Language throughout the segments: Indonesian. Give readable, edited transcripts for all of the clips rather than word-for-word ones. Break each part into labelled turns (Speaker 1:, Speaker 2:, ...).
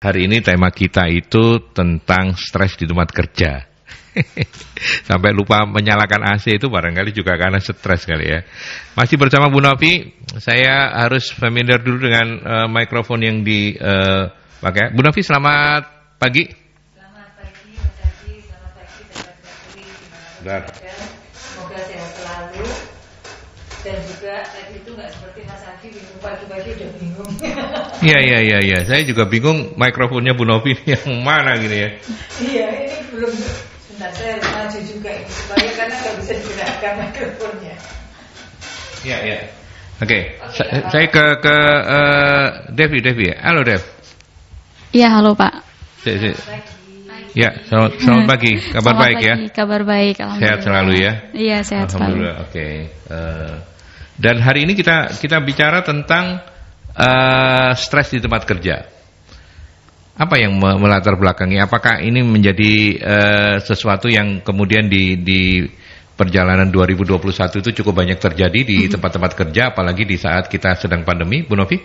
Speaker 1: Hari ini tema kita itu tentang stres di tempat kerja. Sampai lupa menyalakan AC itu barangkali juga karena stres kali ya. Masih bersama Bu Novi, saya harus familiar dulu dengan mikrofon yang dipakai. Bu Novi, selamat pagi.
Speaker 2: Selamat pagi, Mas Haji. Selamat pagi, sahabat Merkuri. Semoga sehat selalu. Dan juga tadi itu nggak seperti Mas Haji bingung pagi-pagi udah bingung.
Speaker 1: Iya. Saya juga bingung mikrofonnya Bu Novi yang mana gini ya.
Speaker 2: Iya, ini belum. Sebentar, saya harus maju juga ini supaya karena nggak bisa digerakkan mikrofonnya.
Speaker 1: Iya. Oke. Saya ke Devi ya. Halo Dev.
Speaker 3: Iya, halo Pak.
Speaker 1: Selamat pagi. Ya, selamat pagi. Kabar baik
Speaker 3: pagi.
Speaker 1: Ya.
Speaker 3: Kabar baik, alhamdulillah.
Speaker 1: Sehat selalu ya.
Speaker 3: Iya, sehat selalu.
Speaker 1: Alhamdulillah. Oke. Dan hari ini kita bicara tentang stres di tempat kerja. Apa yang melatar belakangi? Apakah ini menjadi sesuatu yang kemudian di perjalanan 2021 itu cukup banyak terjadi di tempat-tempat kerja, apalagi di saat kita sedang pandemi, Bu Novi?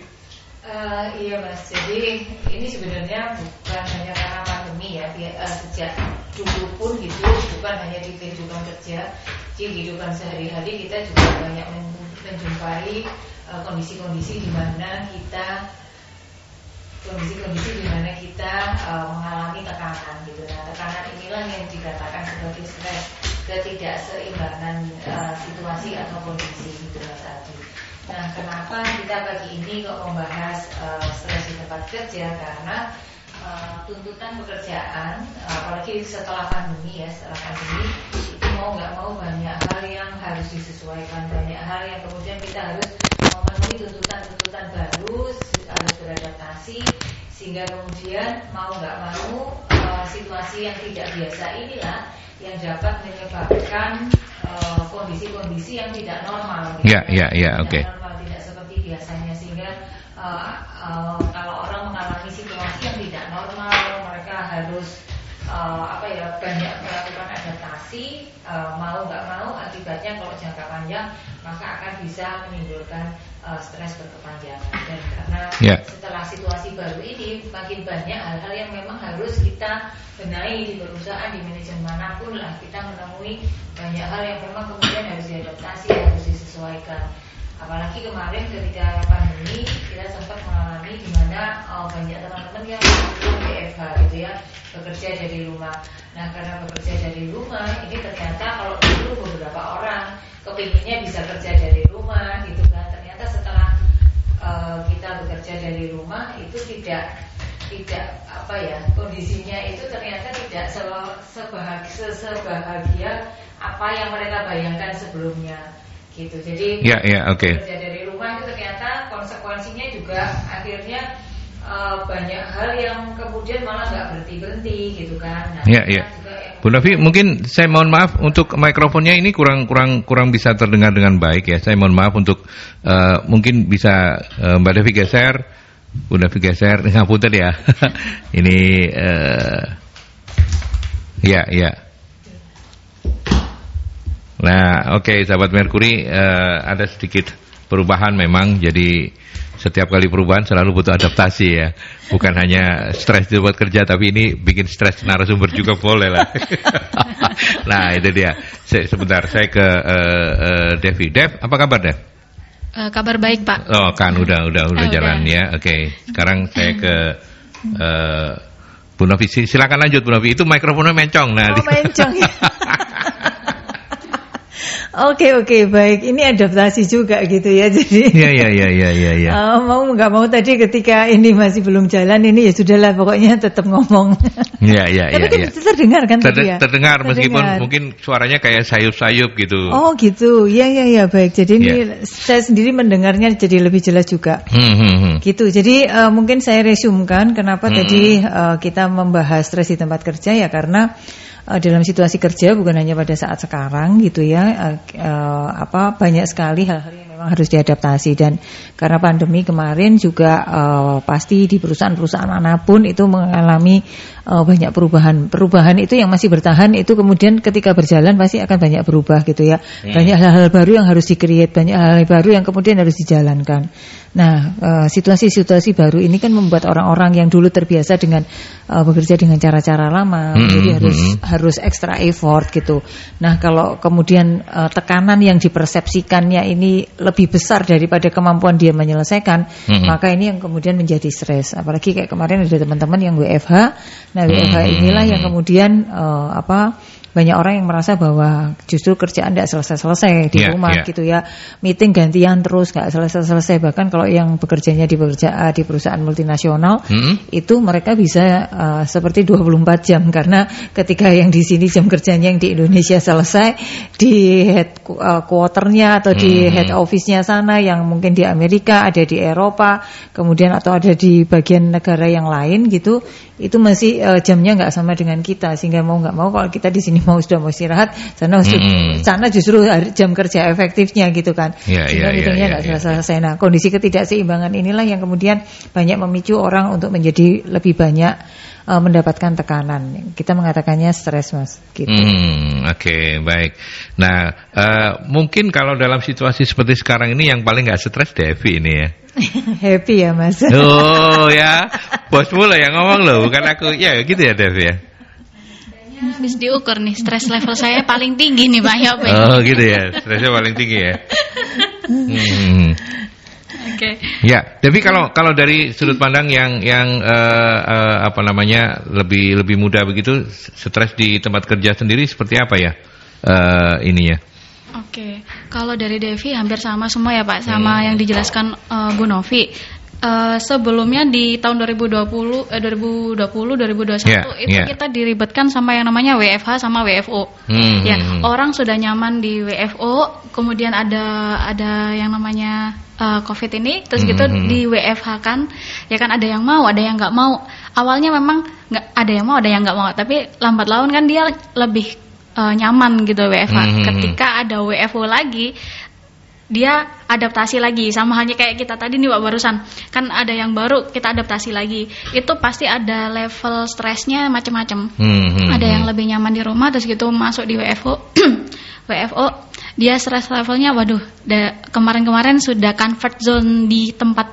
Speaker 2: Iya Mas, jadi ini sebenarnya bukan hanya karena pandemi ya, sejak dulu pun gitu, bukan hanya di kehidupan kerja, di kehidupan sehari-hari kita juga banyak menjumpai kondisi-kondisi di mana kita mengalami tekanan gitu. Nah, tekanan inilah yang dikatakan sebagai stres, ketidakseimbangan situasi atau kondisi gitu Mas Adi. Nah, kenapa kita pagi ini kok membahas stres di tempat kerja? Karena tuntutan pekerjaan, apalagi setelah pandemi itu mau nggak mau banyak hal yang harus disesuaikan, banyak hal yang kemudian kita harus memenuhi tuntutan baru, harus beradaptasi, sehingga kemudian mau nggak mau situasi yang tidak biasa inilah yang dapat menyebabkan kondisi-kondisi yang tidak normal.
Speaker 1: Ya, oke.
Speaker 2: Normal, tidak seperti biasanya, sehingga kalau orang mengalami situasi yang tidak normal, mereka harus banyak melakukan adaptasi, mau nggak mau akibatnya kalau jangka panjang maka akan bisa menimbulkan stres berkepanjangan. Dan karena setelah situasi baru ini makin banyak hal-hal yang memang harus kita benahi di perusahaan, di manajemen manapun lah, kita menemui banyak hal yang memang kemudian harus diadaptasi, harus disesuaikan. Apalagi kemarin ketika pandemi kita sempat mengalami di mana banyak teman-teman yang melakukan WFH gitu ya, bekerja dari rumah. Nah, karena bekerja dari rumah ini ternyata kalau dulu beberapa orang kepinginnya bisa kerja dari rumah gitu kan, ternyata setelah kita bekerja dari rumah itu tidak kondisinya itu ternyata tidak sebahagia apa yang mereka bayangkan sebelumnya gitu. Jadi kerja dari rumah itu ternyata konsekuensinya juga akhirnya banyak hal yang kemudian malah nggak berhenti gitu kan. Nah,
Speaker 1: Bu Novi, mungkin saya mohon maaf untuk mikrofonnya ini kurang bisa terdengar dengan baik ya. Saya mohon maaf untuk mungkin bisa Mbak Devi geser, Bu Novi geser, ngapunten ya. Ini ya. Nah, oke, sahabat Merkuri, ada sedikit perubahan memang. Jadi setiap kali perubahan selalu butuh adaptasi ya. Bukan hanya stres di tempat kerja, tapi ini bikin stres narasumber juga boleh lah. Nah, itu dia. Sebentar, saya ke Devi. Dev, apa kabar Dev?
Speaker 3: Kabar baik Pak.
Speaker 1: Oh kan, udah jalan ya. Oke. Sekarang saya ke Bu Novi. Silakan lanjut Bu Novi. Itu mikrofonnya mencong. Nah,
Speaker 2: mencong ya. Oke, baik. Ini adaptasi juga gitu ya. Jadi
Speaker 1: Iya.
Speaker 2: Mau nggak mau tadi ketika ini masih belum jalan ini ya sudahlah, pokoknya tetap ngomong.
Speaker 1: Iya.
Speaker 2: Tapi terdengar kan tadi ya?
Speaker 1: Terdengar meskipun mungkin suaranya kayak sayup-sayup gitu.
Speaker 2: Oh gitu. Iya, baik. Jadi ini saya sendiri mendengarnya jadi lebih jelas juga. Gitu. Jadi mungkin saya resumekan kenapa tadi kita membahas stres di tempat kerja ya, karena dalam situasi kerja bukan hanya pada saat sekarang gitu ya, banyak sekali hal-hal yang memang harus diadaptasi. Dan karena pandemi kemarin juga pasti di perusahaan-perusahaan manapun itu mengalami banyak perubahan itu yang masih bertahan itu kemudian ketika berjalan pasti akan banyak berubah gitu ya. Banyak hal-hal baru yang harus di-create, banyak hal-hal baru yang kemudian harus dijalankan.
Speaker 4: Nah, situasi-situasi baru ini kan membuat orang-orang yang dulu terbiasa dengan bekerja dengan cara-cara lama, jadi harus extra effort gitu. Nah, kalau kemudian tekanan yang dipersepsikannya ini lebih besar daripada kemampuan dia menyelesaikan, maka ini yang kemudian menjadi stres. Apalagi kayak kemarin ada teman-teman yang WFH. Nah, WFH inilah yang kemudian banyak orang yang merasa bahwa justru kerjaan tidak selesai-selesai di rumah gitu ya, meeting gantian terus nggak selesai-selesai. Bahkan kalau yang bekerjanya di perusahaan multinasional itu mereka bisa seperti 24 jam, karena ketika yang di sini jam kerjanya yang di Indonesia selesai, di headquarternya atau di head office-nya sana yang mungkin di Amerika, ada di Eropa, kemudian atau ada di bagian negara yang lain gitu, itu masih jamnya nggak sama dengan kita, sehingga mau nggak mau kalau kita di sini sudah mau istirahat, sana justru jam kerja efektifnya gitu kan, sehingga meetingnya nggak selesai. Nah, kondisi ketidakseimbangan inilah yang kemudian banyak memicu orang untuk menjadi lebih banyak mendapatkan tekanan. Kita mengatakannya stres, Mas. Gitu.
Speaker 1: Oke, baik. Nah, mungkin kalau dalam situasi seperti sekarang ini yang paling nggak stres Devi ini ya.
Speaker 4: Happy ya, Mas.
Speaker 1: Oh ya, bosmu loh yang ngomong loh, bukan aku. Ya gitu ya, Devi ya.
Speaker 3: Habis diukur nih, stres level saya paling tinggi nih Pak Yop.
Speaker 1: Oh gitu ya, stresnya paling tinggi ya.
Speaker 3: Oke.
Speaker 1: Ya, tapi kalau dari sudut pandang yang lebih mudah begitu, stres di tempat kerja sendiri seperti apa ya ininya? Oke,
Speaker 3: kalau dari Devi hampir sama semua ya Pak, sama yang dijelaskan Bu Novi. Sebelumnya di tahun 2021 itu kita diribetkan sama yang namanya WFH sama WFO. Orang sudah nyaman di WFO, kemudian ada yang namanya COVID ini, terus gitu di WFH kan, ya kan ada yang mau, ada yang nggak mau. Awalnya memang nggak ada yang mau, ada yang nggak mau, tapi lambat laun kan dia lebih nyaman gitu WFH. Ketika ada WFO lagi, dia adaptasi lagi, sama halnya kayak kita tadi nih Pak barusan, kan ada yang baru kita adaptasi lagi, itu pasti ada level stresnya macam-macam. Ada yang lebih nyaman di rumah, terus gitu masuk di WFO WFO dia stres levelnya waduh, kemarin-kemarin sudah comfort zone di tempat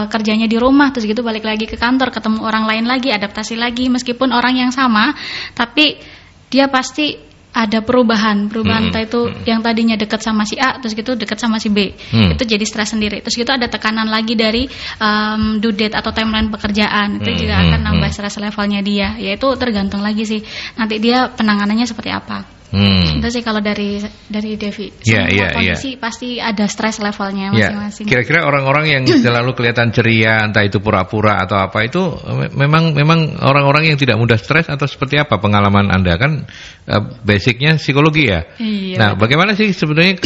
Speaker 3: kerjanya di rumah, terus gitu balik lagi ke kantor, ketemu orang lain lagi, adaptasi lagi, meskipun orang yang sama, tapi dia pasti ada perubahan entah itu yang tadinya dekat sama si A terus gitu dekat sama si B, itu jadi stres sendiri. Terus gitu ada tekanan lagi dari due date atau timeline pekerjaan, itu juga akan nambah stres levelnya dia, yaitu tergantung lagi sih nanti dia penanganannya seperti apa. Itu sih kalau dari Devi. Semua kondisi pasti ada stres levelnya masing-masing.
Speaker 1: Kira-kira orang-orang yang selalu kelihatan ceria, entah itu pura-pura atau apa, itu memang orang-orang yang tidak mudah stres atau seperti apa pengalaman Anda? Kan basicnya psikologi ya. Nah, bagaimana sih sebetulnya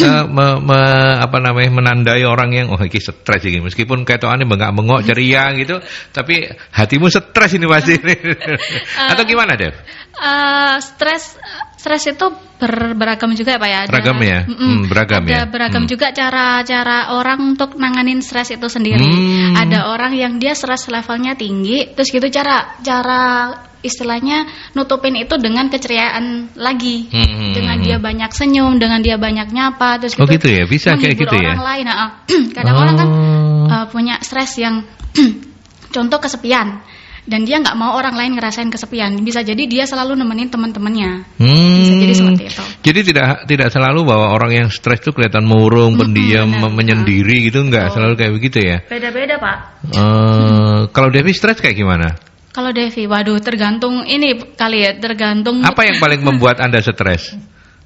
Speaker 1: menandai orang yang ini stres ini, meskipun ketokane bengak-bengok ceria gitu, tapi hatimu stres ini pasti. Atau gimana, Dev?
Speaker 3: Stres itu beragam juga ya Pak ya.
Speaker 1: Beragam ya? Beragam ya.
Speaker 3: Ada beragam juga cara orang untuk nanganin stres itu sendiri. Ada orang yang dia stres levelnya tinggi, terus gitu cara istilahnya nutupin itu dengan keceriaan lagi. Dengan dia banyak senyum, dengan dia banyak nyapa, terus gitu.
Speaker 1: Oh gitu ya, bisa kayak gitu ya.
Speaker 3: Orang lain. Kadang orang kan punya stres yang contoh kesepian. Dan dia nggak mau orang lain ngerasain kesepian. Bisa jadi dia selalu nemenin teman-temannya. Bisa jadi seperti itu.
Speaker 1: Jadi tidak selalu bahwa orang yang stres itu kelihatan murung, pendiam, menyendiri gitu, nggak selalu kayak begitu ya?
Speaker 3: Beda-beda Pak.
Speaker 1: Kalau Devi stres kayak gimana?
Speaker 3: Kalau Devi, waduh tergantung ini kali ya, tergantung.
Speaker 1: Apa yang paling membuat Anda stres?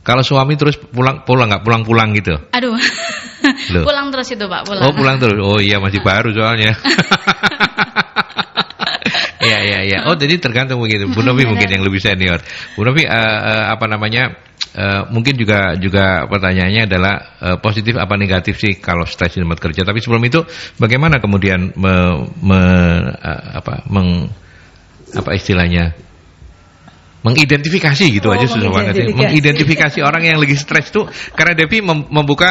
Speaker 1: Kalau suami terus pulang gitu?
Speaker 3: Aduh, pulang terus itu Pak, pulang.
Speaker 1: Oh pulang terus, oh iya masih baru soalnya. Ya. Oh jadi tergantung begitu. Bu Novi mungkin yang lebih senior. Bu Novi mungkin juga pertanyaannya adalah positif apa negatif sih kalau stres di tempat kerja. Tapi sebelum itu bagaimana kemudian mengidentifikasi gitu aja susah banget. Mengidentifikasi orang yang lagi stres tuh, karena Devi membuka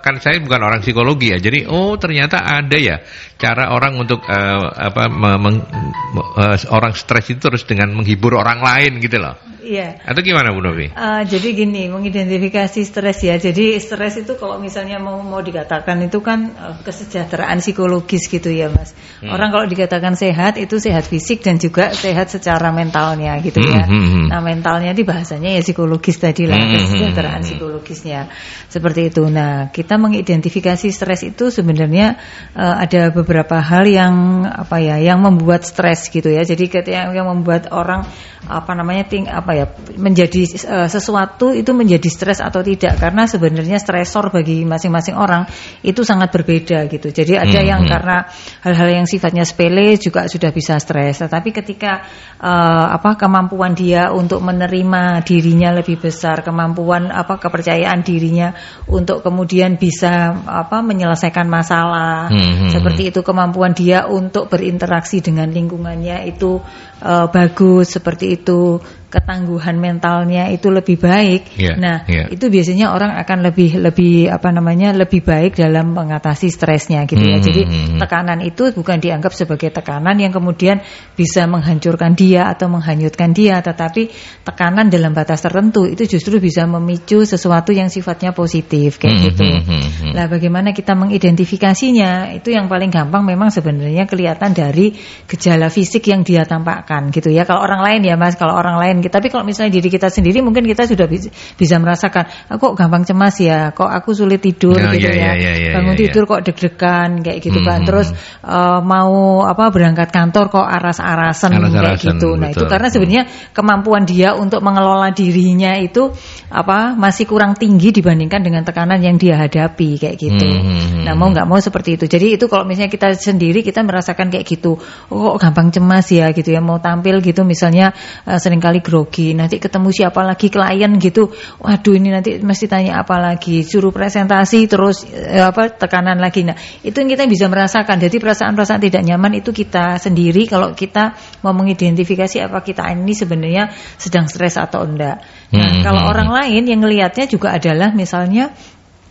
Speaker 1: kan saya bukan orang psikologi ya. Jadi ternyata ada ya cara orang untuk orang stres itu terus dengan menghibur orang lain gitu loh.
Speaker 4: Iya.
Speaker 1: Atau gimana Bu Novi?
Speaker 4: Jadi gini, mengidentifikasi stres ya. Jadi stres itu kalau misalnya mau dikatakan itu kan kesejahteraan psikologis gitu ya Mas. Orang kalau dikatakan sehat itu sehat fisik dan juga sehat secara mentalnya gitu ya. Nah mentalnya di bahasanya ya psikologis tadi lah, kesejahteraan psikologisnya seperti itu. Nah kita mengidentifikasi stres itu sebenarnya ada beberapa hal yang yang membuat stres gitu ya. Jadi yang membuat orang menjadi sesuatu itu menjadi stres atau tidak, karena sebenarnya stresor bagi masing-masing orang itu sangat berbeda gitu. Jadi ada yang karena hal-hal yang sifatnya sepele juga sudah bisa stres, tetapi ketika kemampuan dia untuk menerima dirinya lebih besar, kemampuan kepercayaan dirinya untuk kemudian bisa menyelesaikan masalah seperti itu, kemampuan dia untuk berinteraksi dengan lingkungannya itu bagus seperti itu, ketangguhan mentalnya itu lebih baik. Itu biasanya orang akan lebih baik dalam mengatasi stresnya gitu ya. Jadi tekanan itu bukan dianggap sebagai tekanan yang kemudian bisa menghancurkan dia atau menghanyutkan dia, tetapi tekanan dalam batas tertentu itu justru bisa memicu sesuatu yang sifatnya positif kayak gitu. Nah, bagaimana kita mengidentifikasinya? Itu yang paling gampang memang sebenarnya kelihatan dari gejala fisik yang dia tampakkan gitu ya. Kalau orang lain ya Mas, kalau orang lain, tapi kalau misalnya diri kita sendiri mungkin kita sudah bisa merasakan, kok gampang cemas ya, kok aku sulit tidur bangun tidur kok deg-degan kayak gitu kan. Terus mau berangkat kantor kok aras-arasan kayak gitu. Nah, itu karena sebenarnya kemampuan dia untuk mengelola dirinya itu masih kurang tinggi dibandingkan dengan tekanan yang dia hadapi kayak gitu. Nah, mau nggak mau seperti itu. Jadi itu kalau misalnya kita sendiri kita merasakan kayak gitu, kok gampang cemas ya gitu ya, mau tampil gitu misalnya seringkali grogi, nanti ketemu siapa lagi klien gitu, waduh ini nanti mesti tanya apa lagi, suruh presentasi terus tekanan lagi. Nah, itu yang kita bisa merasakan. Jadi perasaan-perasaan tidak nyaman itu kita sendiri kalau kita mau mengidentifikasi apa kita ini sebenarnya sedang stres atau enggak. Nah, kalau orang lain yang ngelihatnya juga adalah misalnya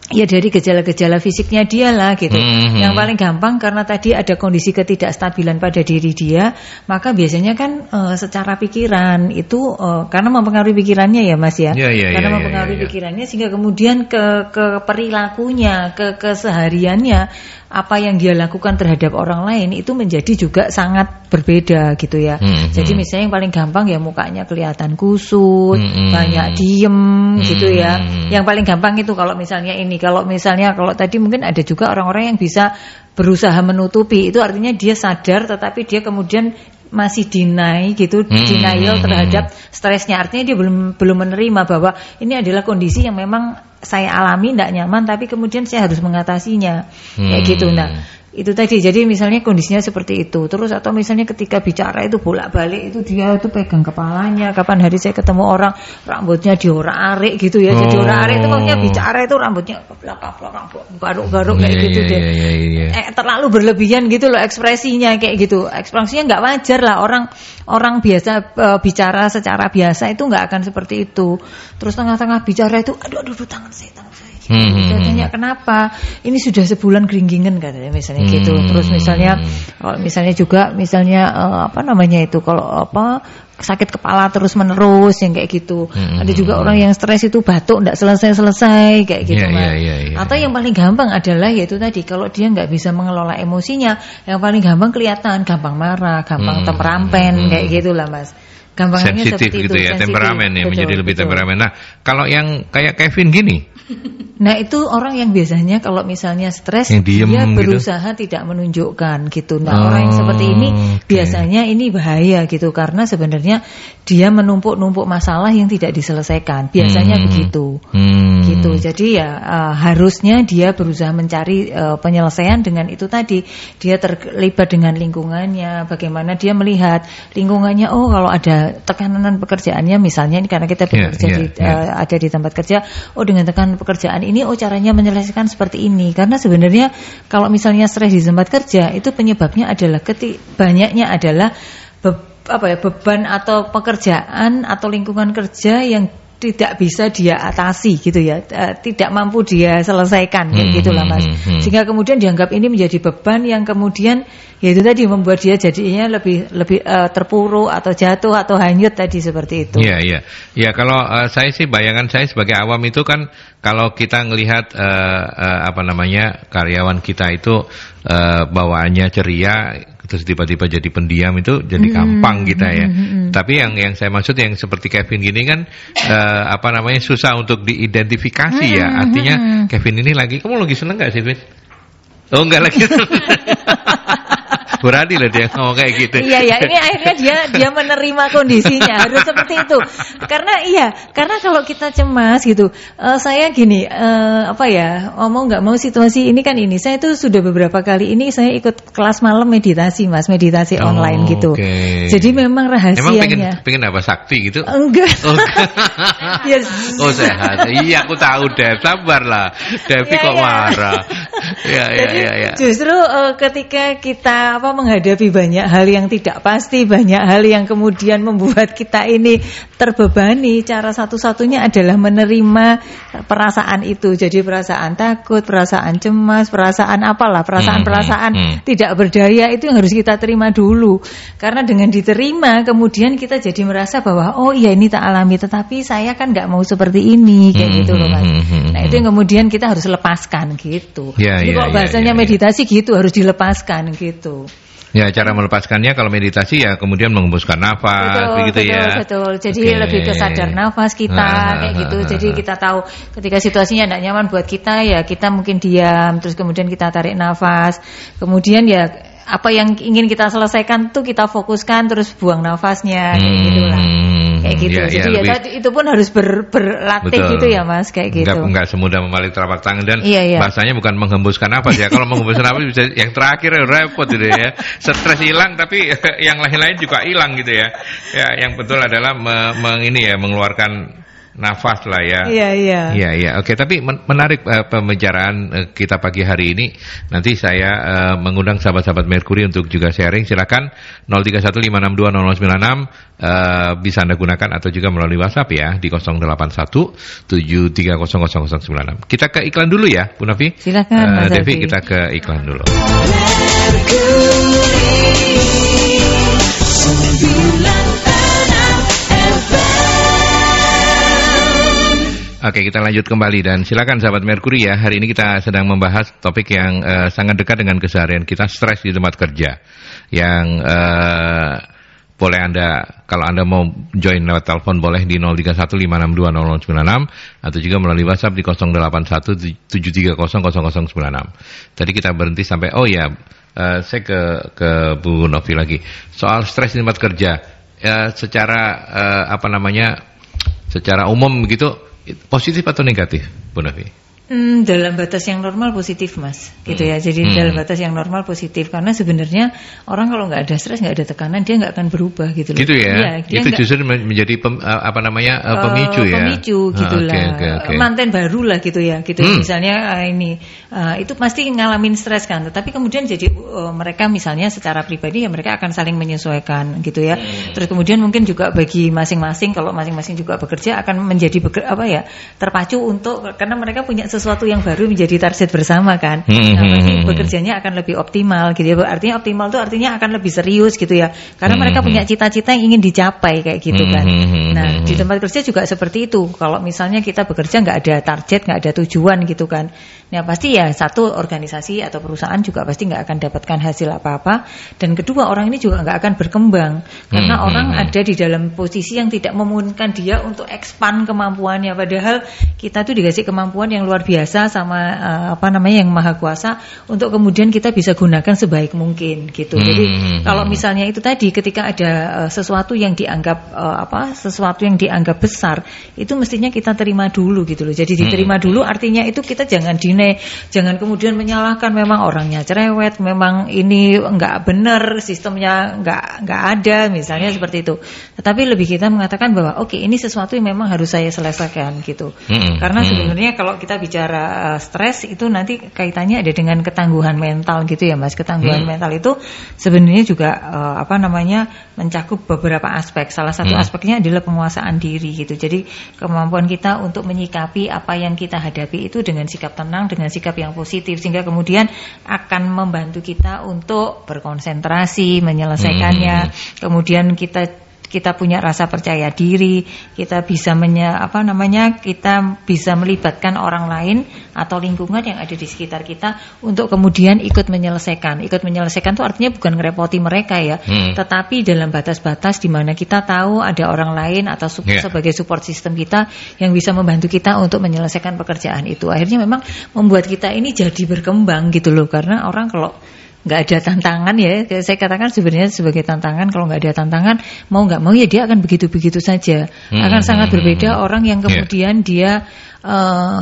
Speaker 4: ya dari gejala-gejala fisiknya dia lah gitu. Yang paling gampang karena tadi ada kondisi ketidakstabilan pada diri dia, maka biasanya kan secara pikiran itu karena mempengaruhi pikirannya ya Mas ya. Karena mempengaruhi pikirannya sehingga kemudian ke perilakunya, ke kesehariannya, apa yang dia lakukan terhadap orang lain itu menjadi juga sangat berbeda gitu ya. Jadi misalnya yang paling gampang ya mukanya kelihatan kusut, banyak diem gitu ya. Yang paling gampang itu kalau misalnya kalau tadi mungkin ada juga orang-orang yang bisa berusaha menutupi, itu artinya dia sadar tetapi dia kemudian masih denial terhadap stresnya. Artinya dia belum menerima bahwa ini adalah kondisi yang memang saya alami, tidak nyaman, tapi kemudian saya harus mengatasinya kayak gitu. Nah, itu tadi, jadi misalnya kondisinya seperti itu. Terus atau misalnya ketika bicara itu bolak-balik itu dia itu pegang kepalanya. Kapan hari saya ketemu orang rambutnya diorak-arik gitu ya. Jadi orak-arik itu maksudnya bicara itu rambutnya belakang garuk-garuk kayak gitu deh. Terlalu berlebihan gitu loh ekspresinya kayak gitu. Ekspresinya nggak wajar lah, orang biasa bicara secara biasa itu nggak akan seperti itu. Terus tengah-tengah bicara itu aduh tangan saya. Saya tanya kenapa? Ini sudah sebulan geringgingan katanya misalnya gitu. Terus misalnya juga kalau sakit kepala terus menerus yang kayak gitu. Ada juga orang yang stres itu batuk enggak selesai kayak gitu Atau yang paling gampang adalah yaitu tadi, kalau dia enggak bisa mengelola emosinya, yang paling gampang kelihatan gampang marah, gampang temperampen kayak gitulah Mas. Gampangnya
Speaker 1: sensitif gitu ya, temperamen ya, menjadi lebih temperamen. Nah, kalau yang kayak Kevin gini,
Speaker 4: nah itu orang yang biasanya kalau misalnya stres dia berusaha tidak menunjukkan gitu. Nah, orang yang seperti ini biasanya ini bahaya gitu, karena sebenarnya dia menumpuk-numpuk masalah yang tidak diselesaikan. Biasanya begitu. Gitu. Jadi ya harusnya dia berusaha mencari penyelesaian dengan itu tadi. Dia terlibat dengan lingkungannya, bagaimana dia melihat lingkungannya, kalau ada tekanan pekerjaannya misalnya, ini karena kita bekerja ada di tempat kerja, dengan tekanan pekerjaan ini caranya menyelesaikan seperti ini. Karena sebenarnya kalau misalnya stres di tempat kerja itu penyebabnya adalah banyaknya adalah beban atau pekerjaan atau lingkungan kerja yang tidak bisa dia atasi gitu ya, tidak mampu dia selesaikan kayak gitulah Mas. Sehingga kemudian dianggap ini menjadi beban yang kemudian ya itu tadi membuat dia jadinya lebih terpuruk atau jatuh atau hanyut tadi seperti itu.
Speaker 1: Iya. Ya kalau saya sih bayangan saya sebagai awam itu kan kalau kita ngelihat karyawan kita itu bawaannya ceria terus tiba-tiba jadi pendiam itu jadi gampang kita ya. Tapi yang saya maksud yang seperti Kevin gini kan susah untuk diidentifikasi ya. Artinya Kevin ini kamu lagi seneng gak sih, Vin? Oh enggak lagi. Berani loh dia ngomong kayak gitu.
Speaker 4: Iya, ini akhirnya dia menerima kondisinya, harus seperti itu. Karena kalau kita cemas gitu, saya gini, mau nggak mau situasi ini kan ini, saya tuh sudah beberapa kali ini saya ikut kelas malam meditasi Mas, meditasi online gitu.
Speaker 1: Okay.
Speaker 4: Jadi memang rahasianya.
Speaker 1: Emang pengen apa sakti gitu?
Speaker 4: Enggak.
Speaker 1: Yes. Oh sehat. Iya aku tahu Dev, sabarlah. Devi kok marah. Ya.
Speaker 4: Justru ketika kita menghadapi banyak hal yang tidak pasti, banyak hal yang kemudian membuat kita ini terbebani, cara satu-satunya adalah menerima perasaan itu. Jadi perasaan takut, perasaan cemas, perasaan tidak berdaya itu yang harus kita terima dulu. Karena dengan diterima kemudian kita jadi merasa bahwa oh iya ini tak alami, tetapi saya kan nggak mau seperti ini kayak gitu loh Mas. Nah itu yang kemudian kita harus lepaskan gitu. Jadi kalau bahasanya meditasi gitu harus dilepaskan gitu.
Speaker 1: Ya cara melepaskannya kalau meditasi ya kemudian mengembuskan nafas begitu ya.
Speaker 4: Betul. Jadi lebih ke sadar nafas kita kayak gitu. Jadi kita tahu ketika situasinya tidak nyaman buat kita ya kita mungkin diam, terus kemudian kita tarik nafas. Kemudian ya apa yang ingin kita selesaikan tuh kita fokuskan terus buang nafasnya kayak gitulah. Kayak gitu. Jadi itu pun harus berlatih. Betul. Gitu ya Mas kayak gitu.
Speaker 1: Enggak semudah membalik telapak tangan dan bahasanya bukan menghembuskan nafas ya. Kalau menghembuskan nafas bisa yang terakhir repot gitu ya. Stres hilang tapi yang lain-lain juga hilang gitu ya. Ya yang betul adalah mengeluarkan nafas lah ya. Iya. Oke, tapi menarik pembicaraan kita pagi hari ini. Nanti saya mengundang sahabat-sahabat Merkuri untuk juga sharing. Silakan 0315620096 bisa Anda gunakan atau juga melalui WhatsApp ya di 08173000096. Kita ke iklan dulu ya, Bu Novi.
Speaker 4: Silakan Mas
Speaker 1: Devi, kita ke iklan dulu. Oke, kita lanjut kembali dan silakan sahabat Merkuri ya. Hari ini kita sedang membahas topik yang sangat dekat dengan keseharian kita, stres di tempat kerja. Yang boleh Anda, kalau Anda mau join lewat telepon boleh di 0315620096 atau juga melalui WhatsApp di 0817300096. Tadi kita berhenti sampai saya ke Bu Novi lagi. Soal stres di tempat kerja. Secara umum begitu positif atau negatif, Bu Novi?
Speaker 4: Dalam batas yang normal positif Mas, gitu ya. Jadi dalam batas yang normal positif karena sebenarnya orang kalau nggak ada stres, nggak ada tekanan dia nggak akan berubah gitu loh.
Speaker 1: Gitu ya. Itu justru menjadi pemicu ya.
Speaker 4: Pemicu gitulah. Okay. Manten baru lah gitu ya. Gitu. Misalnya itu pasti ngalamin stres kan. Tetapi kemudian jadi mereka misalnya secara pribadi ya mereka akan saling menyesuaikan gitu ya. Terus kemudian mungkin juga bagi masing-masing kalau masing-masing juga bekerja akan menjadi terpacu untuk karena mereka punya sesuatu yang baru menjadi target bersama kan. Pasti bekerjanya akan lebih optimal gitu ya. Artinya optimal itu artinya akan lebih serius gitu ya. Karena mereka punya cita-cita yang ingin dicapai kayak gitu kan. Nah, di tempat kerja juga seperti itu. Kalau misalnya kita bekerja nggak ada target, nggak ada tujuan gitu kan. Nah, pasti ya satu organisasi atau perusahaan juga pasti nggak akan dapatkan hasil apa-apa dan kedua orang ini juga nggak akan berkembang karena orang ada di dalam posisi yang tidak memungkinkan dia untuk expand kemampuannya padahal kita tuh dikasih kemampuan yang luar biasa sama yang maha kuasa untuk kemudian kita bisa gunakan sebaik mungkin gitu. Jadi kalau misalnya itu tadi ketika ada sesuatu yang dianggap sesuatu yang dianggap besar itu mestinya kita terima dulu gitu loh. Jadi diterima dulu artinya itu kita jangan deny begini. Jangan kemudian menyalahkan memang orangnya cerewet, memang ini enggak benar, sistemnya enggak ada, misalnya seperti itu. Tetapi lebih kita mengatakan bahwa oke, ini sesuatu yang memang harus saya selesaikan gitu. Karena sebenarnya kalau kita bicara stres itu nanti kaitannya ada dengan ketangguhan mental gitu ya Mas. Ketangguhan mental itu sebenarnya juga mencakup beberapa aspek. Salah satu aspeknya adalah penguasaan diri gitu. Jadi kemampuan kita untuk menyikapi apa yang kita hadapi itu dengan sikap tenang, dengan sikap yang positif, sehingga kemudian akan membantu kita untuk berkonsentrasi menyelesaikannya. Kemudian kita punya rasa percaya diri, kita bisa kita bisa melibatkan orang lain atau lingkungan yang ada di sekitar kita untuk kemudian ikut menyelesaikan. Ikut menyelesaikan itu artinya bukan ngerepoti mereka ya, tetapi dalam batas-batas di mana kita tahu ada orang lain atau sebagai support system kita yang bisa membantu kita untuk menyelesaikan pekerjaan itu. Akhirnya memang membuat kita ini jadi berkembang gitu loh, karena orang kalau nggak ada tantangan ya, saya katakan sebenarnya sebagai tantangan, kalau nggak ada tantangan mau nggak mau ya dia akan begitu-begitu saja. Akan sangat berbeda orang yang kemudian dia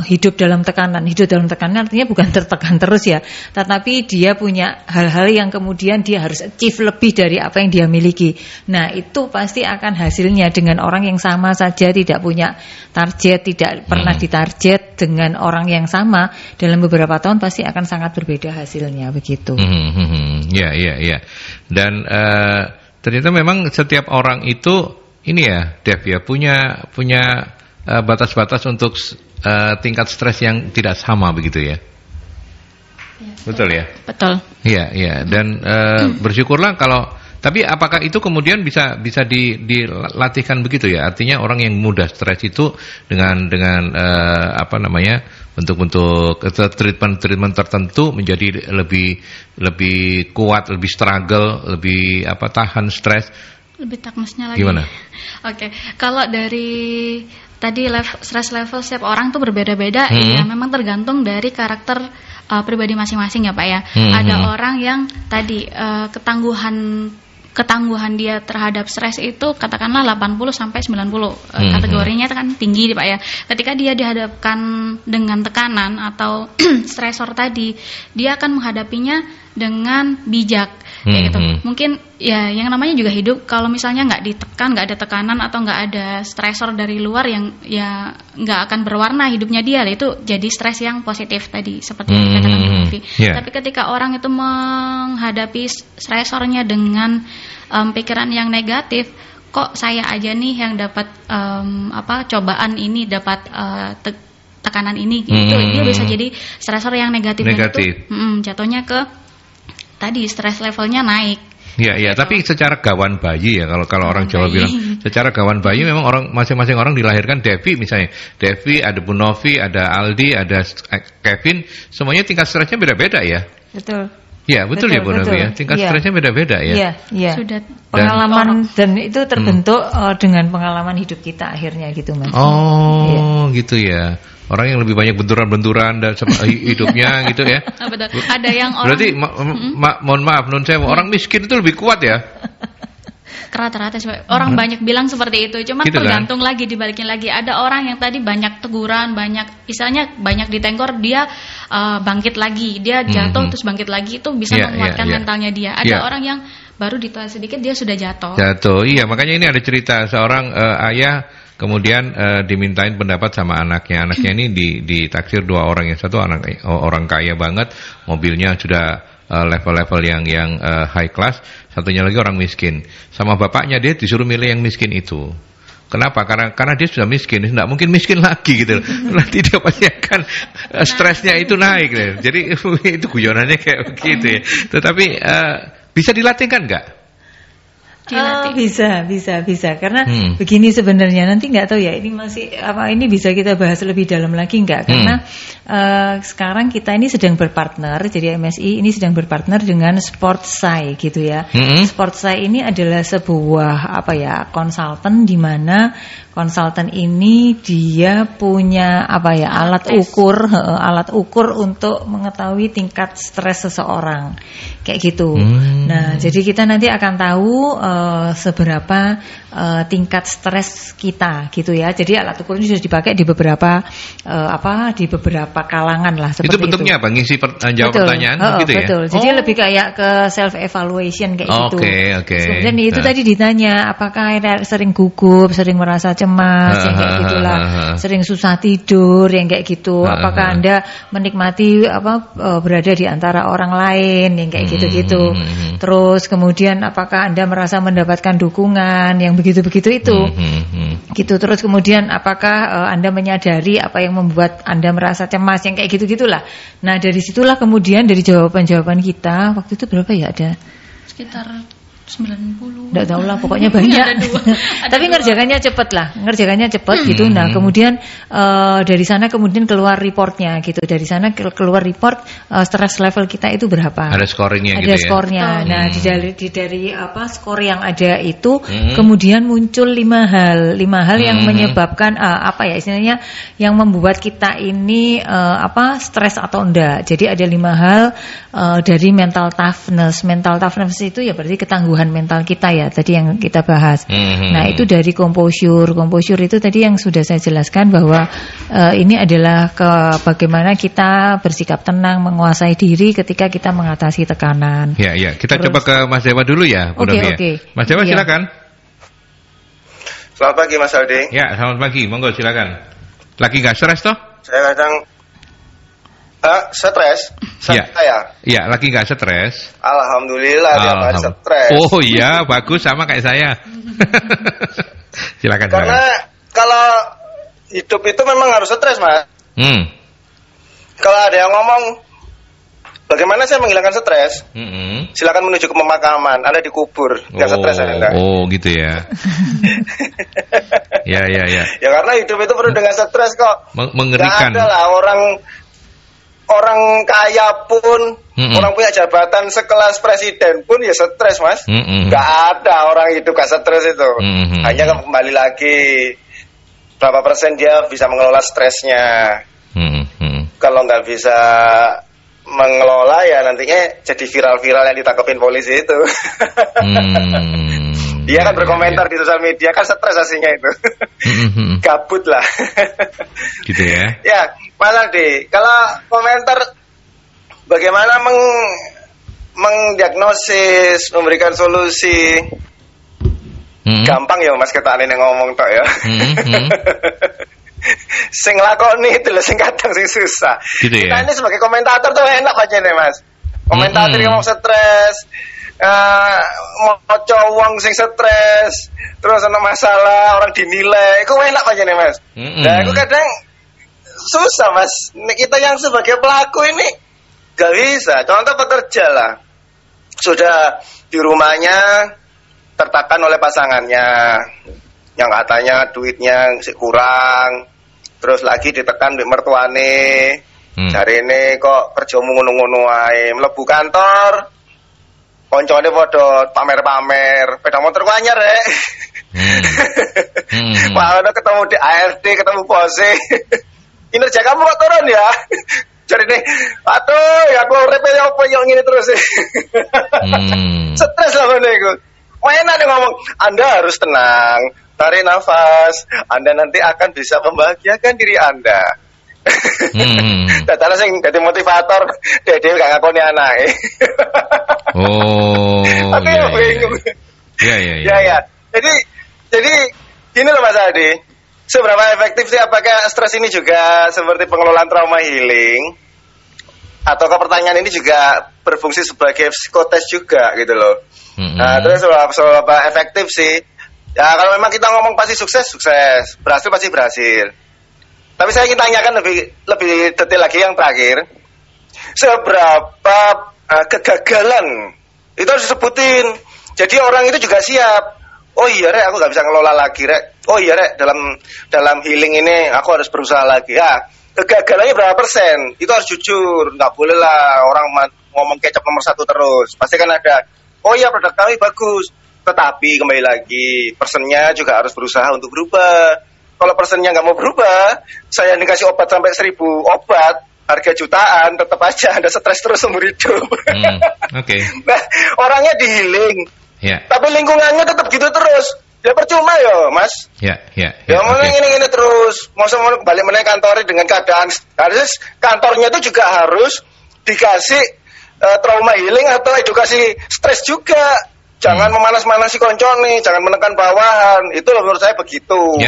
Speaker 4: hidup dalam tekanan. Hidup dalam tekanan artinya bukan tertekan terus ya, tetapi dia punya hal-hal yang kemudian dia harus achieve lebih dari apa yang dia miliki. Nah itu pasti akan hasilnya dengan orang yang sama saja, tidak punya target, tidak pernah ditarget dengan orang yang sama, dalam beberapa tahun pasti akan sangat berbeda hasilnya begitu.
Speaker 1: Ya. Dan ternyata memang setiap orang itu ini ya, Dev ya, punya batas-batas untuk tingkat stres yang tidak sama begitu ya. Betul ya? Betul. Iya. Dan bersyukurlah kalau, tapi apakah itu kemudian bisa dilatihkan begitu ya? Artinya orang yang mudah stres itu dengan bentuk-bentuk treatment tertentu menjadi lebih kuat, lebih struggle, lebih tahan stres.
Speaker 3: Lebih takmasnya lagi.
Speaker 1: Gimana?
Speaker 3: Oke. Kalau dari tadi stress level setiap orang tuh berbeda-beda, ya memang tergantung dari karakter pribadi masing-masing ya Pak ya. Ada orang yang tadi ketangguhan dia terhadap stres itu katakanlah 80 sampai 90. Kategorinya itu kan tinggi Pak ya. Ketika dia dihadapkan dengan tekanan atau stresor tadi, dia akan menghadapinya dengan bijak. Kayak gitu. Mungkin ya yang namanya juga hidup, kalau misalnya nggak ditekan, nggak ada tekanan atau nggak ada stresor dari luar yang ya nggak akan berwarna hidupnya dia, itu jadi stres yang positif tadi seperti yang dikatakan Bu Novi. Tapi ketika orang itu menghadapi stresornya dengan pikiran yang negatif, kok saya aja nih yang dapat cobaan ini, dapat tekanan ini gitu. Dia bisa jadi stresor yang negatif. Dan itu jatuhnya ke tadi stres levelnya naik.
Speaker 1: Iya, tapi secara gawan bayi ya, kalau orang Jawa bilang secara gawan bayi memang orang masing-masing orang dilahirkan Devi misalnya. Devi, ada Bu Novi, ada Aldi, ada Kevin, semuanya tingkat stresnya beda-beda ya.
Speaker 4: Betul.
Speaker 1: Ya, betul ya Bu Novi ya. Tingkat stresnya beda-beda ya.
Speaker 4: Iya. Sudah pengalaman dan itu terbentuk dengan pengalaman hidup kita akhirnya gitu Mas.
Speaker 1: Gitu ya. Orang yang lebih banyak benturan-benturan dan hidupnya gitu ya.
Speaker 3: Betul. Ada yang orang.
Speaker 1: Berarti mohon maaf nun saya, orang miskin itu lebih kuat ya.
Speaker 3: Rata-rata orang banyak bilang seperti itu. Cuman gitu tergantung lagi, dibalikin lagi. Ada orang yang tadi banyak teguran, misalnya banyak ditenggor, dia bangkit lagi, dia jatuh terus bangkit lagi, itu bisa menguatkan mentalnya dia. Ada orang yang baru ditelan sedikit dia sudah jatuh. Iya,
Speaker 1: makanya ini ada cerita seorang ayah kemudian dimintain pendapat sama anaknya. Anaknya ini ditaksir 2 orang, yang satu orang kaya banget, mobilnya sudah level-level yang high class, satunya lagi orang miskin. Sama bapaknya dia disuruh milih yang miskin itu. Kenapa? Karena dia sudah miskin, tidak mungkin miskin lagi gitu. Nanti dia pasti akan stresnya itu naik. Gitu. Jadi itu guyonannya kayak begitu ya. Tetapi bisa dilatihkan nggak?
Speaker 4: Bisa karena begini sebenarnya, nanti nggak tahu ya, ini masih ini bisa kita bahas lebih dalam lagi nggak, karena sekarang kita ini sedang berpartner, jadi MSI ini sedang berpartner dengan Sportsci gitu ya. Sportsci ini adalah sebuah konsultan di mana konsultan ini dia punya alat ukur untuk mengetahui tingkat stres seseorang kayak gitu. Nah, jadi kita nanti akan tahu seberapa tingkat stres kita gitu ya. Jadi alat ukur ini sudah dipakai di beberapa kalangan lah seperti itu.
Speaker 1: Itu bentuknya apa? Ngisi jawab pertanyaan gitu ya?
Speaker 4: Betul. Jadi lebih kayak ke self evaluation kayak gitu.
Speaker 1: Oke.
Speaker 4: Kemudian itu tadi ditanya apakah sering gugup, sering merasa cemas, yang kayak gitulah, sering susah tidur, yang kayak gitu. Apakah Anda menikmati berada di antara orang lain, yang kayak gitu-gitu. Terus kemudian apakah Anda merasa mendapatkan dukungan, yang begitu-begitu itu. Gitu. Terus kemudian apakah Anda menyadari apa yang membuat Anda merasa cemas, yang kayak gitu-gitulah. Nah, dari situlah kemudian dari jawaban-jawaban kita, waktu itu berapa ya, ada
Speaker 3: sekitar 90.
Speaker 4: Enggak tahu lah, pokoknya banyak. Tapi ngerjakannya cepet gitu. Nah, kemudian dari sana kemudian keluar reportnya gitu. Dari sana keluar report stress level kita itu berapa.
Speaker 1: Ada scoringnya gitu
Speaker 4: ya. Ada skornya. Nah, dari skor yang ada itu kemudian muncul 5 hal yang menyebabkan istilahnya yang membuat kita ini stres atau enggak. Jadi ada 5 hal dari mental toughness. Mental toughness itu ya berarti ketangguhan mental kita ya, tadi yang kita bahas. Nah, itu dari composure itu tadi yang sudah saya jelaskan bahwa ini adalah bagaimana kita bersikap tenang, menguasai diri ketika kita mengatasi tekanan.
Speaker 1: Ya. Kita coba ke Mas Dewa dulu ya,
Speaker 4: Oke.
Speaker 1: Mas Dewa silakan.
Speaker 5: Selamat pagi Mas Aldi.
Speaker 1: Ya, selamat pagi, monggo silakan. Lagi nggak stres toh?
Speaker 5: Saya kadang stres.
Speaker 1: Iya, lagi nggak stres.
Speaker 5: Alhamdulillah tiap hari stres.
Speaker 1: Oh iya, bagus sama kayak saya. Silakan.
Speaker 5: Karena kalau hidup itu memang harus stres, Mas. Kalau ada yang ngomong, bagaimana saya menghilangkan stres? Silakan menuju ke pemakaman, Anda dikubur, nggak stres Anda.
Speaker 1: Oh gitu ya. Ya.
Speaker 5: Ya karena hidup itu penuh dengan stres kok.
Speaker 1: Mengerikan.
Speaker 5: Nggak ada lah orang kaya pun, orang punya jabatan sekelas presiden pun ya stres, Mas. Nggak ada orang hidup gak stres itu. Hanya kembali lagi berapa persen dia bisa mengelola stresnya. Kalau nggak bisa mengelola ya nantinya jadi viral-viral yang ditangkapin polisi itu. Dia kan berkomentar di sosial media, kan stres aslinya itu. Gabut lah.
Speaker 1: Gitu ya.
Speaker 5: Ya, Mas Aldi, kalau komentar bagaimana mengdiagnosis, memberikan solusi, gampang ya Mas, ketane ngomong tok ya. Sing lakoni itu lho sing kadang sing susah.
Speaker 1: Gitu ya.
Speaker 5: Kita ini sebagai komentator tuh enak aja nih Mas. Komentator ngomong stres, moco wong sing stres, terus ana masalah orang dinilai, iku enak aja nih Mas. Nah, aku kadang susah Mas. Kita yang sebagai pelaku ini gak bisa. Contoh pekerja lah, sudah di rumahnya tertekan oleh pasangannya, yang katanya duitnya kurang, terus lagi ditekan di mertuane, cari ini kok kerjamu ngono-ngono wae, mlebu kantor, koncone padha pamer-pamer, sepeda motor ku anyar rek. Wah, udah ketemu di ARD, ketemu bose. Kinerja kamu kok turun ya? Cari nih, aduh, ya aku repe apa yang ini terus. Stres lah bener iku. Enak nih ngomong, Anda harus tenang, tarik nafas, Anda nanti akan bisa membahagiakan diri Anda. Datanya sing dadi motivator, dhewe gak ngakoni anake.
Speaker 1: Oh.
Speaker 5: Tapi
Speaker 1: ya,
Speaker 5: bingung.
Speaker 1: Ya.
Speaker 5: Jadi gini loh Mas Adi. Seberapa efektif sih, apakah stres ini juga seperti pengelolaan trauma healing? Ataukah pertanyaan ini juga berfungsi sebagai psikotes juga gitu loh. Nah, terus seberapa efektif sih? Ya kalau memang kita ngomong pasti sukses, berhasil pasti berhasil. Tapi saya ingin tanyakan lebih detail lagi yang terakhir. Seberapa kegagalan itu harus disebutin. Jadi orang itu juga siap. Oh iya rek, aku gak bisa ngelola lagi rek. Oh iya rek, dalam healing ini aku harus berusaha lagi. Ya, kegagalannya berapa persen? Itu harus jujur. Gak boleh lah orang ngomong kecap nomor 1 terus. Pasti kan ada, oh iya produk kami bagus, Tetapi kembali lagi, personnya juga harus berusaha untuk berubah. Kalau personnya nggak mau berubah, saya dikasih obat sampai 1000 obat, harga jutaan, tetap aja Anda stres terus seumur hidup.
Speaker 1: Oke.
Speaker 5: Nah, orangnya di healing, tapi lingkungannya tetap gitu terus. Ya percuma ya, Mas. Ya ini terus. Mau balik meneh kantornya dengan keadaan harus kantornya itu juga harus dikasih trauma healing atau edukasi stres juga. Jangan memanas-manasi koncone, jangan menekan bawahan. Itu menurut saya begitu.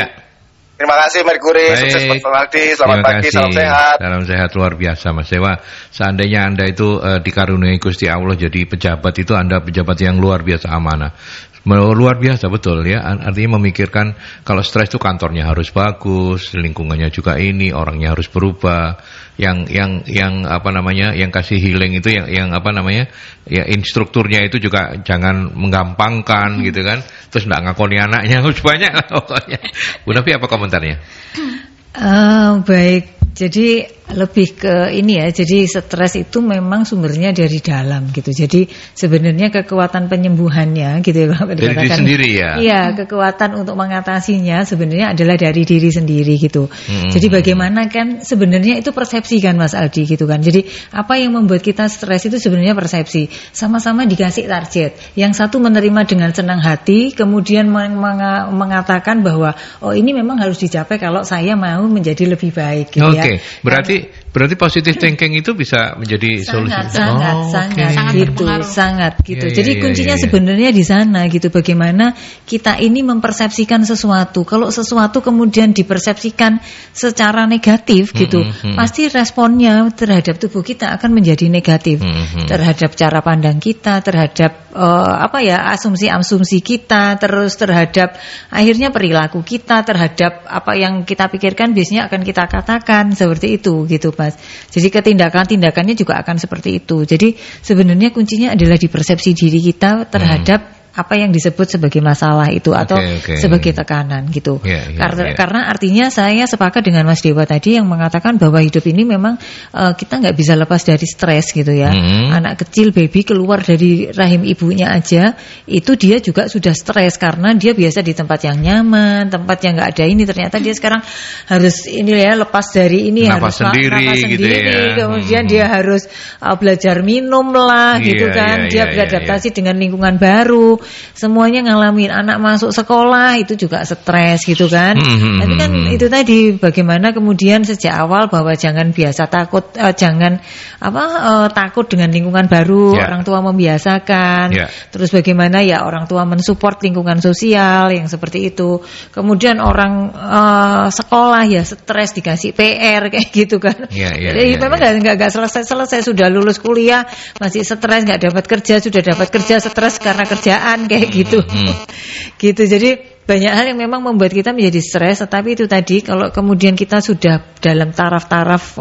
Speaker 5: Terima kasih Merkuri, sukses Mas Aldi, selamat pagi, salam sehat.
Speaker 1: Salam sehat luar biasa Mas Dewa. Seandainya Anda itu dikaruniai Gusti Allah jadi pejabat, itu Anda pejabat yang luar biasa amanah. Luar biasa betul ya, artinya memikirkan kalau stres itu kantornya harus bagus, lingkungannya juga ini, orangnya harus berubah, yang kasih healing itu yang instrukturnya itu juga jangan menggampangkan gitu kan, terus nggak ngakoni anaknya, harus banyak lah pokoknya. Bu Novi apa komentarnya?
Speaker 4: Baik, jadi lebih ke ini ya, jadi stres itu memang sumbernya dari dalam gitu. Jadi sebenarnya kekuatan penyembuhannya gitu ya,
Speaker 1: dari diri sendiri ya.
Speaker 4: Iya, kekuatan untuk mengatasinya sebenarnya adalah dari diri sendiri gitu. Jadi bagaimana kan sebenarnya itu persepsi kan Mas Aldi gitu kan. Jadi apa yang membuat kita stres itu sebenarnya persepsi. Sama-sama dikasih target. Yang satu menerima dengan senang hati, kemudian mengatakan bahwa oh ini memang harus dicapai kalau saya mau menjadi lebih baik gitu ya.
Speaker 1: Berarti positive thinking itu bisa menjadi solusi.
Speaker 4: Sangat gitu. Jadi kuncinya sebenarnya di sana gitu. Bagaimana kita ini mempersepsikan sesuatu. Kalau sesuatu kemudian dipersepsikan secara negatif gitu, pasti responnya terhadap tubuh kita akan menjadi negatif. Terhadap cara pandang kita, terhadap asumsi-asumsi kita, terus terhadap akhirnya perilaku kita, terhadap apa yang kita pikirkan biasanya akan kita katakan seperti itu gitu Mas. Jadi tindakannya juga akan seperti itu. Jadi sebenarnya kuncinya adalah di persepsi diri kita terhadap apa yang disebut sebagai masalah itu atau sebagai tekanan gitu. Karena artinya saya sepakat dengan Mas Dewa tadi yang mengatakan bahwa hidup ini memang kita nggak bisa lepas dari stres gitu ya. Anak kecil baby keluar dari rahim ibunya aja itu dia juga sudah stres karena dia biasa di tempat yang nyaman, tempat yang nggak ada ini, ternyata dia sekarang harus ini ya lepas dari ini,
Speaker 1: napas
Speaker 4: harus
Speaker 1: sendiri gitu ya.
Speaker 4: Kemudian dia harus belajar minum lah gitu kan. Dia beradaptasi dengan lingkungan baru. Semuanya ngalamin, anak masuk sekolah itu juga stres gitu kan. Tapi kan itu tadi bagaimana kemudian sejak awal bahwa jangan biasa takut, takut dengan lingkungan baru, orang tua membiasakan. Terus bagaimana ya orang tua mensupport lingkungan sosial yang seperti itu. Kemudian orang sekolah ya stres dikasih PR kayak gitu kan. Jadi memang nggak selesai sudah lulus kuliah masih stres, nggak dapat kerja, sudah dapat kerja stres karena kerjaan kayak gitu. Gitu. Jadi banyak hal yang memang membuat kita menjadi stres, tetapi itu tadi kalau kemudian kita sudah dalam taraf-taraf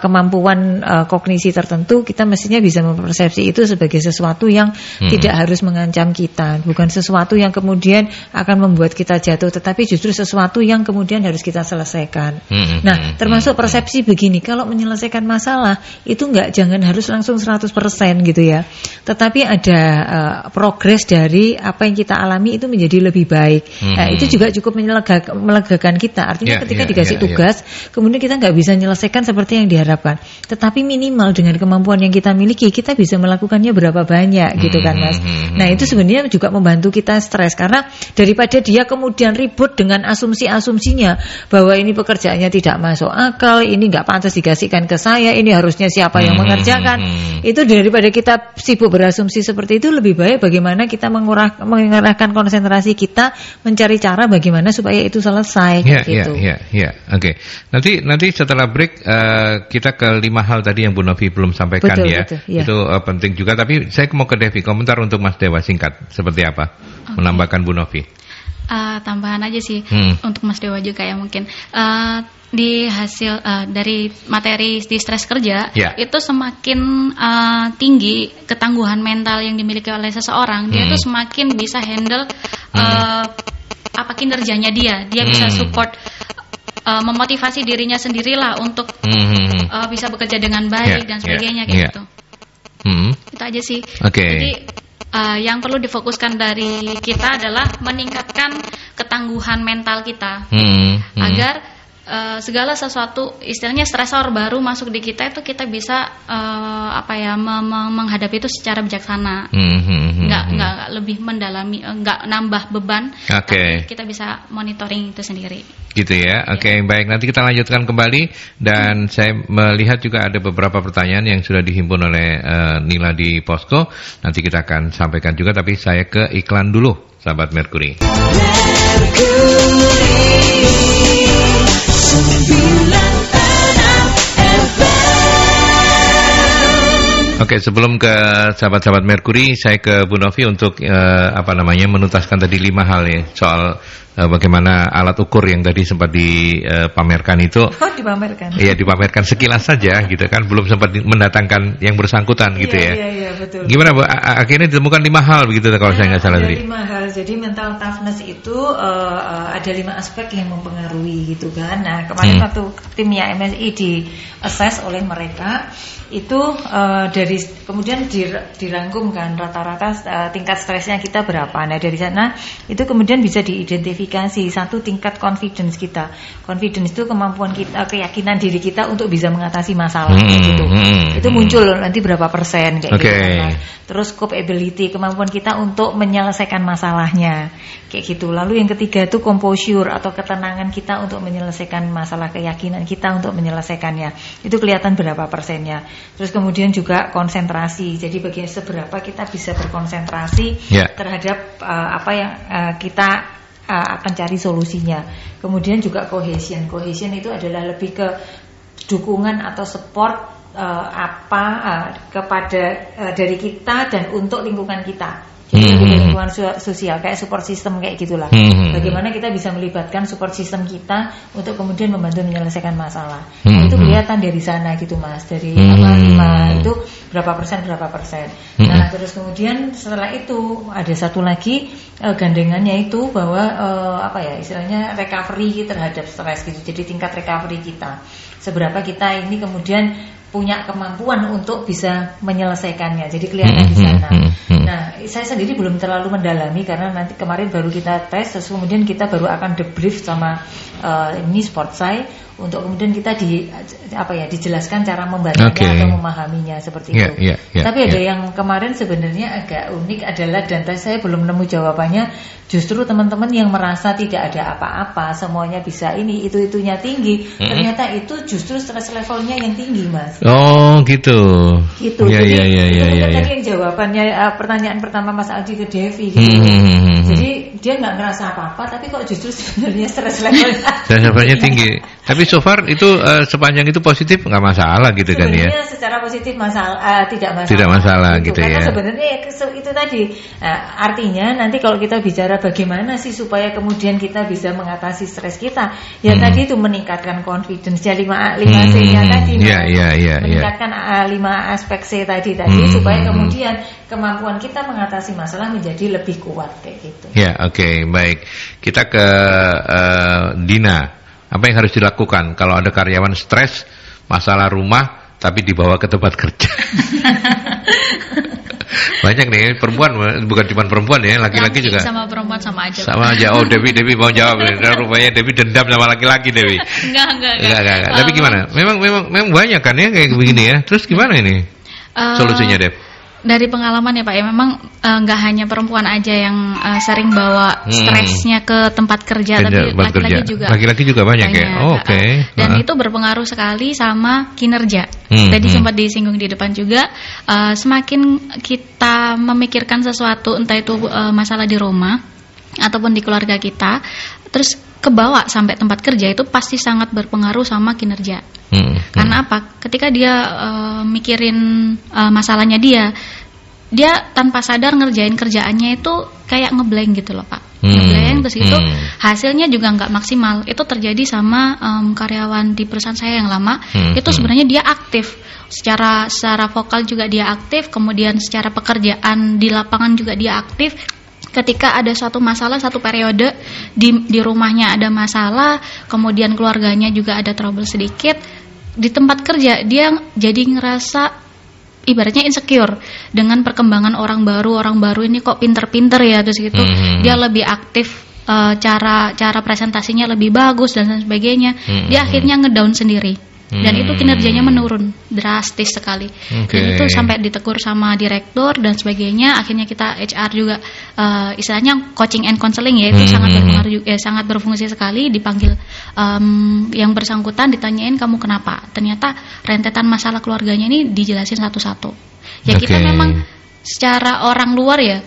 Speaker 4: kemampuan kognisi tertentu, kita mestinya bisa mempersepsi itu sebagai sesuatu yang tidak harus mengancam kita, bukan sesuatu yang kemudian akan membuat kita jatuh, tetapi justru sesuatu yang kemudian harus kita selesaikan. Nah, termasuk persepsi begini, kalau menyelesaikan masalah itu jangan harus langsung 100% gitu ya, tetapi ada progres dari apa yang kita alami itu menjadi lebih baik. Nah, itu juga cukup melegakan kita. Artinya ketika dikasih tugas, kemudian kita nggak bisa menyelesaikan seperti yang diharapkan. Tetapi minimal dengan kemampuan yang kita miliki, kita bisa melakukannya berapa banyak, gitu kan Mas. Nah, itu sebenarnya juga membantu kita stres karena daripada dia kemudian ribut dengan asumsi-asumsinya bahwa ini pekerjaannya tidak masuk akal, ini nggak pantas dikasihkan ke saya, ini harusnya siapa yang mengerjakan. Itu daripada kita sibuk berasumsi seperti itu, lebih baik bagaimana kita mengerahkan konsentrasi kita mencari cara bagaimana supaya itu selesai gitu.
Speaker 1: Oke. Nanti setelah break kita ke 5 hal tadi yang Bu Novi belum sampaikan. Betul. Itu penting juga, tapi saya mau ke Devi, komentar untuk Mas Dewa singkat seperti apa? Menambahkan Bu Novi.
Speaker 3: Tambahan aja sih untuk Mas Dewa juga ya mungkin. Di hasil dari materi di stres kerja itu semakin tinggi ketangguhan mental yang dimiliki oleh seseorang, dia itu semakin bisa handle kinerjanya dia bisa support, memotivasi dirinya sendirilah untuk bisa bekerja dengan baik dan sebagainya kayak gitu. Itu aja sih. Jadi yang perlu difokuskan dari kita adalah meningkatkan ketangguhan mental kita agar segala sesuatu istilahnya stresor baru masuk di kita itu kita bisa menghadapi itu secara bijaksana, nggak lebih mendalami, nggak nambah beban, tapi kita bisa monitoring itu sendiri.
Speaker 1: Gitu ya, oke. Baik, nanti kita lanjutkan kembali dan saya melihat juga ada beberapa pertanyaan yang sudah dihimpun oleh Nila di Posko. Nanti kita akan sampaikan juga, tapi saya ke iklan dulu, sahabat Merkuri. Oke, sebelum ke sahabat-sahabat Merkuri, saya ke Bu Novi untuk menuntaskan tadi 5 hal ya soal bagaimana alat ukur yang tadi sempat dipamerkan itu.
Speaker 4: Oh, dipamerkan.
Speaker 1: Iya, dipamerkan sekilas saja gitu kan, belum sempat mendatangkan yang bersangkutan gitu ya.
Speaker 4: Iya, betul.
Speaker 1: Gimana Bu? Akhirnya ditemukan 5 hal begitu kalau saya nggak salah tadi.
Speaker 4: 5 hal. Jadi mental toughness itu ada 5 aspek yang mempengaruhi gitu kan. Nah, kemarin waktu timnya MSI di assess oleh mereka itu kemudian dirangkum kan rata-rata tingkat stresnya kita berapa. Nah, dari sana itu kemudian bisa diidentifikasi satu tingkat confidence kita. Confidence itu kemampuan kita, keyakinan diri kita untuk bisa mengatasi masalah gitu. Itu muncul nanti berapa persen kayak gitu. Nah, terus capability, kemampuan kita untuk menyelesaikan masalahnya kayak gitu. Lalu yang ketiga itu composure atau ketenangan kita untuk menyelesaikan masalah, keyakinan kita untuk menyelesaikannya. Itu kelihatan berapa persennya. Terus kemudian juga konsentrasi. Jadi seberapa kita bisa berkonsentrasi terhadap apa yang kita akan cari solusinya. Kemudian juga cohesion. Cohesion itu adalah lebih ke dukungan atau support kepada dari kita dan untuk lingkungan kita. Jadi lingkungan sosial kayak support system kayak gitulah. Bagaimana kita bisa melibatkan support system kita untuk kemudian membantu menyelesaikan masalah. Nah, itu kelihatan dari sana gitu Mas. Dari 5 itu berapa persen. Nah, terus kemudian setelah itu ada satu lagi gandengannya itu bahwa istilahnya recovery terhadap stres gitu. Jadi tingkat recovery kita. Seberapa kita ini kemudian punya kemampuan untuk bisa menyelesaikannya. Jadi kelihatan di sana. Nah, saya sendiri belum terlalu mendalami karena nanti kemarin baru kita tes, terus kemudian kita baru akan debrief sama ini Sportsai untuk kemudian kita dijelaskan cara membacanya atau memahaminya seperti itu. Tapi ada yang kemarin sebenarnya agak unik adalah, dan saya belum nemu jawabannya, justru teman-teman yang merasa tidak ada apa-apa, semuanya bisa itunya tinggi, ternyata itu justru stress levelnya yang tinggi Mas.
Speaker 1: Oh gitu.
Speaker 4: Gitu. Jadi tadi yang jawabannya pertanyaan pertama Mas Aldi ke Devi gitu. Jadi dia nggak ngerasa apa-apa, tapi kok justru sebenarnya stress levelnya
Speaker 1: tinggi. Tapi so far itu sepanjang itu positif nggak masalah gitu kan ya?
Speaker 4: Sebenarnya secara positif tidak masalah.
Speaker 1: Tidak masalah gitu
Speaker 4: karena
Speaker 1: ya.
Speaker 4: Karena sebenarnya itu tadi artinya nanti kalau kita bicara bagaimana sih supaya kemudian kita bisa mengatasi stres kita, tadi itu meningkatkan confidence 5C-nya tadi. Meningkatkan 5 aspek C tadi supaya kemudian kemampuan kita mengatasi masalah menjadi lebih kuat kayak gitu.
Speaker 1: Ya, oke, baik. Kita ke Dina. Apa yang harus dilakukan kalau ada karyawan stres masalah rumah tapi dibawa ke tempat kerja? Banyak nih perempuan, bukan cuma perempuan ya, laki-laki juga.
Speaker 3: Sama perempuan sama aja.
Speaker 1: Sama aja. Oh, Devi mau jawab. Rupanya Devi dendam sama laki-laki, Devi. Enggak. Tapi gimana? Memang banyak kan ya kayak begini ya. Terus gimana ini solusinya, Dev?
Speaker 3: Dari pengalaman ya Pak ya, memang nggak hanya perempuan aja yang sering bawa stresnya ke tempat kerja, tapi laki-laki juga banyak ya. Oke. Dan itu berpengaruh sekali sama kinerja. Tadi sempat disinggung di depan juga, semakin kita memikirkan sesuatu, entah itu masalah di rumah ataupun di keluarga kita, terus kebawa sampai tempat kerja, itu pasti sangat berpengaruh sama kinerja. Karena apa? Ketika dia mikirin masalahnya dia tanpa sadar ngerjain kerjaannya itu kayak ngeblank gitu loh Pak. Ngeblank, terus itu hasilnya juga nggak maksimal. Itu terjadi sama karyawan di perusahaan saya yang lama. Itu sebenarnya dia aktif secara vokal juga dia aktif, kemudian secara pekerjaan di lapangan juga dia aktif. Ketika ada suatu masalah, satu periode di rumahnya ada masalah, kemudian keluarganya juga ada trouble sedikit, di tempat kerja dia jadi ngerasa ibaratnya insecure dengan perkembangan orang baru ini kok pinter-pinter ya, terus gitu dia lebih aktif, cara presentasinya lebih bagus dan sebagainya, dia akhirnya ngedown sendiri. Dan itu kinerjanya menurun drastis sekali. Dan itu sampai ditegur sama direktur dan sebagainya. Akhirnya kita HR juga istilahnya coaching and counseling ya, itu sangat berpengaruh, sangat berfungsi sekali. Dipanggil yang bersangkutan, ditanyain kamu kenapa. Ternyata rentetan masalah keluarganya ini dijelasin satu-satu. Ya kita memang secara orang luar ya,